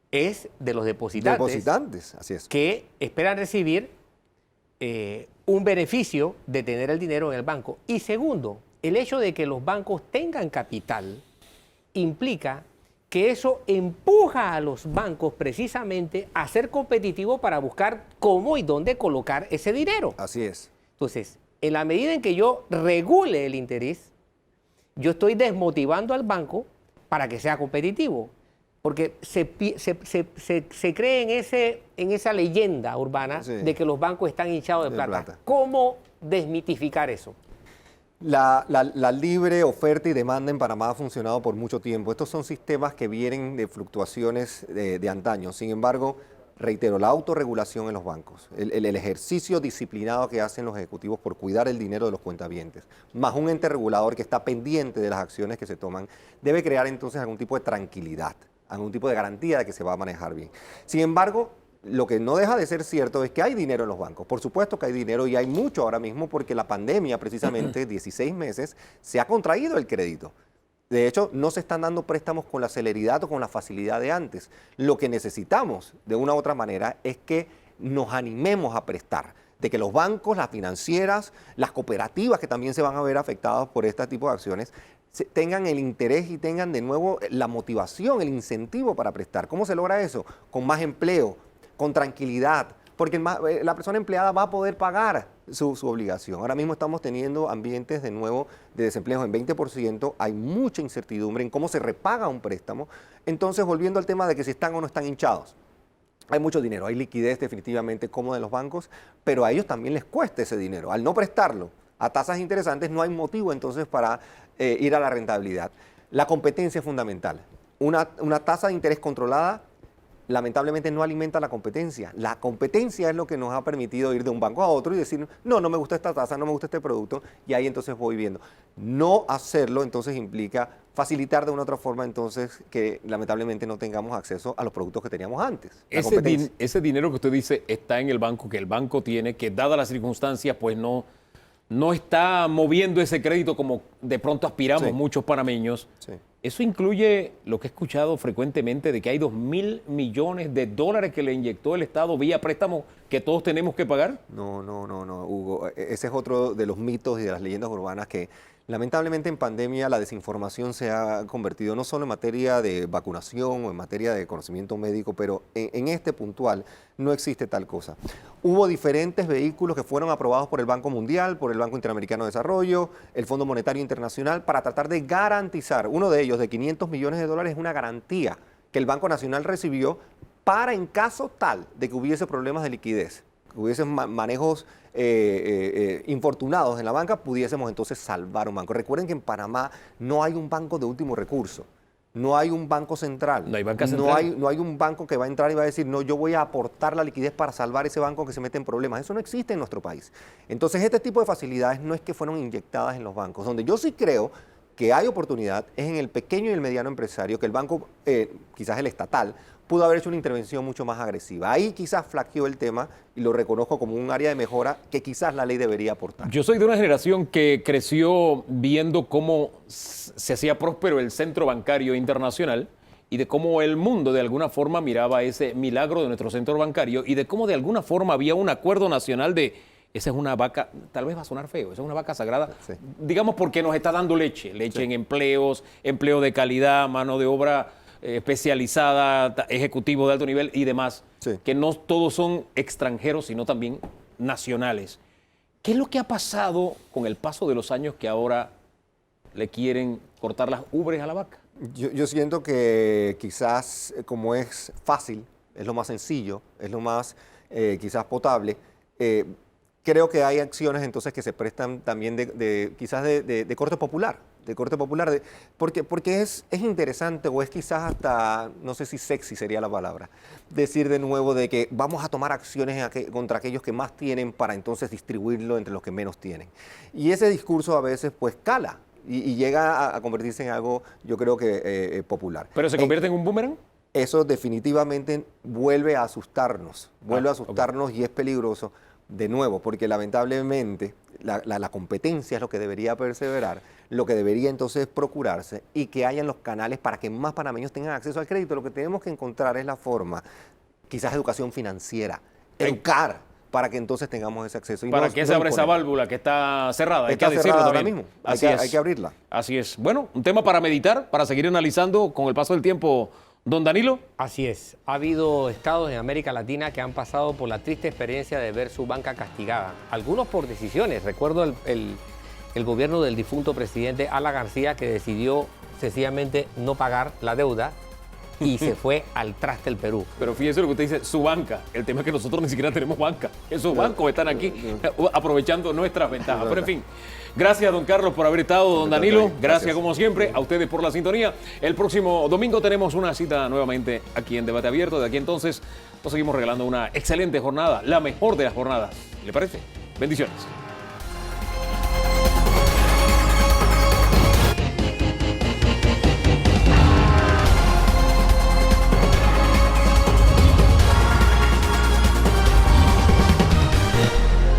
es de los depositantes. Depositantes, así es. Que esperan recibir un beneficio de tener el dinero en el banco. Y segundo, el hecho de que los bancos tengan capital implica que eso empuja a los bancos precisamente a ser competitivos para buscar cómo y dónde colocar ese dinero. Así es. Entonces, en la medida en que yo regule el interés, yo estoy desmotivando al banco para que sea competitivo. Porque se cree en esa leyenda urbana Sí. de que los bancos están hinchados de De plata. plata. ¿Cómo desmitificar eso? La libre oferta y demanda en Panamá ha funcionado por mucho tiempo. Estos son sistemas que vienen de fluctuaciones de antaño. Sin embargo, reitero, la autorregulación en los bancos, el ejercicio disciplinado que hacen los ejecutivos por cuidar el dinero de los cuentavientes, más un ente regulador que está pendiente de las acciones que se toman, debe crear entonces algún tipo de tranquilidad, algún tipo de garantía de que se va a manejar bien. Sin embargo, lo que no deja de ser cierto es que hay dinero en los bancos. Por supuesto que hay dinero y hay mucho ahora mismo porque la pandemia, precisamente 16 meses, se ha contraído el crédito. De hecho, no se están dando préstamos con la celeridad o con la facilidad de antes. Lo que necesitamos, de una u otra manera, es que nos animemos a prestar, de que los bancos, las financieras, las cooperativas que también se van a ver afectadas por este tipo de acciones, tengan el interés y tengan de nuevo la motivación, el incentivo para prestar. ¿Cómo se logra eso? Con más empleo, con tranquilidad, porque la persona empleada va a poder pagar su obligación. Ahora mismo estamos teniendo ambientes de nuevo de desempleo en 20%, hay mucha incertidumbre en cómo se repaga un préstamo. Entonces, volviendo al tema de que si están o no están hinchados, hay mucho dinero, hay liquidez definitivamente cómoda en los bancos, pero a ellos también les cuesta ese dinero. Al no prestarlo a tasas interesantes, no hay motivo entonces para ir a la rentabilidad. La competencia es fundamental. Una tasa de interés controlada lamentablemente no alimenta la competencia. La competencia es lo que nos ha permitido ir de un banco a otro y decir, no me gusta esta tasa, no me gusta este producto, y ahí entonces voy viendo. No hacerlo entonces implica facilitar de una u otra forma entonces que lamentablemente no tengamos acceso a los productos que teníamos antes. Ese dinero que usted dice está en el banco, que el banco tiene, que dadas las circunstancias pues no está moviendo ese crédito como de pronto aspiramos muchos panameños. Sí. Eso incluye lo que he escuchado frecuentemente de que hay $2.000 millones que le inyectó el Estado vía préstamo que todos tenemos que pagar. No, Hugo. Ese es otro de los mitos y de las leyendas urbanas que lamentablemente en pandemia la desinformación se ha convertido no solo en materia de vacunación o en materia de conocimiento médico, pero en este puntual no existe tal cosa. Hubo diferentes vehículos que fueron aprobados por el Banco Mundial, por el Banco Interamericano de Desarrollo, el Fondo Monetario Internacional, para tratar de garantizar, uno de ellos de $500 millones, es una garantía que el Banco Nacional recibió para en caso tal de que hubiese problemas de liquidez, que hubiesen manejos infortunados en la banca, pudiésemos entonces salvar un banco. Recuerden que en Panamá no hay un banco de último recurso, no hay un banco central, no hay banca central. No hay un banco que va a entrar y va a decir, no, yo voy a aportar la liquidez para salvar ese banco que se mete en problemas. Eso no existe en nuestro país. Entonces, este tipo de facilidades no es que fueron inyectadas en los bancos. Donde yo sí creo que hay oportunidad es en el pequeño y el mediano empresario, que el banco, quizás el estatal, pudo haber hecho una intervención mucho más agresiva. Ahí quizás flaqueó el tema y lo reconozco como un área de mejora que quizás la ley debería aportar. Yo soy de una generación que creció viendo cómo se hacía próspero el centro bancario internacional y de cómo el mundo de alguna forma miraba ese milagro de nuestro centro bancario y de cómo de alguna forma había un acuerdo nacional de esa es una vaca, tal vez va a sonar feo, esa es una vaca sagrada, sí, digamos porque nos está dando leche sí, en empleos, empleo de calidad, mano de obra especializada, ejecutivos de alto nivel y demás, sí, que no todos son extranjeros, sino también nacionales. ¿Qué es lo que ha pasado con el paso de los años que ahora le quieren cortar las ubres a la vaca? Yo siento que quizás como es fácil, es lo más sencillo, es lo más quizás potable, creo que hay acciones entonces que se prestan también quizás de corte popular. Porque es interesante o es quizás hasta, no sé si sexy sería la palabra, decir de nuevo de que vamos a tomar acciones contra aquellos que más tienen para entonces distribuirlo entre los que menos tienen. Y ese discurso a veces pues cala y llega a convertirse en algo, yo creo que popular. ¿Pero se convierte en un boomerang? Eso definitivamente vuelve a asustarnos, okay, y es peligroso. De nuevo, porque lamentablemente la competencia es lo que debería perseverar, lo que debería entonces procurarse y que hayan los canales para que más panameños tengan acceso al crédito. Lo que tenemos que encontrar es la forma, quizás educación financiera, educar para que entonces tengamos ese acceso. Para que se abra esa válvula que está cerrada, hay que decirlo también. Ahora mismo, hay que abrirla. Así es. Bueno, un tema para meditar, para seguir analizando con el paso del tiempo. Don Danilo. Así es. Ha habido estados en América Latina que han pasado por la triste experiencia de ver su banca castigada. Algunos por decisiones. Recuerdo el gobierno del difunto presidente Alan García, que decidió sencillamente no pagar la deuda y se fue al traste el Perú. Pero fíjese lo que usted dice, su banca. El tema es que nosotros ni siquiera tenemos banca. Esos bancos están aquí aprovechando nuestras ventajas. Pero en fin, gracias, don Carlos, por haber estado, don Danilo. Gracias como siempre, a ustedes por la sintonía. El próximo domingo tenemos una cita nuevamente aquí en Debate Abierto. De aquí entonces nos seguimos regalando una excelente jornada, la mejor de las jornadas. ¿Le parece? Bendiciones.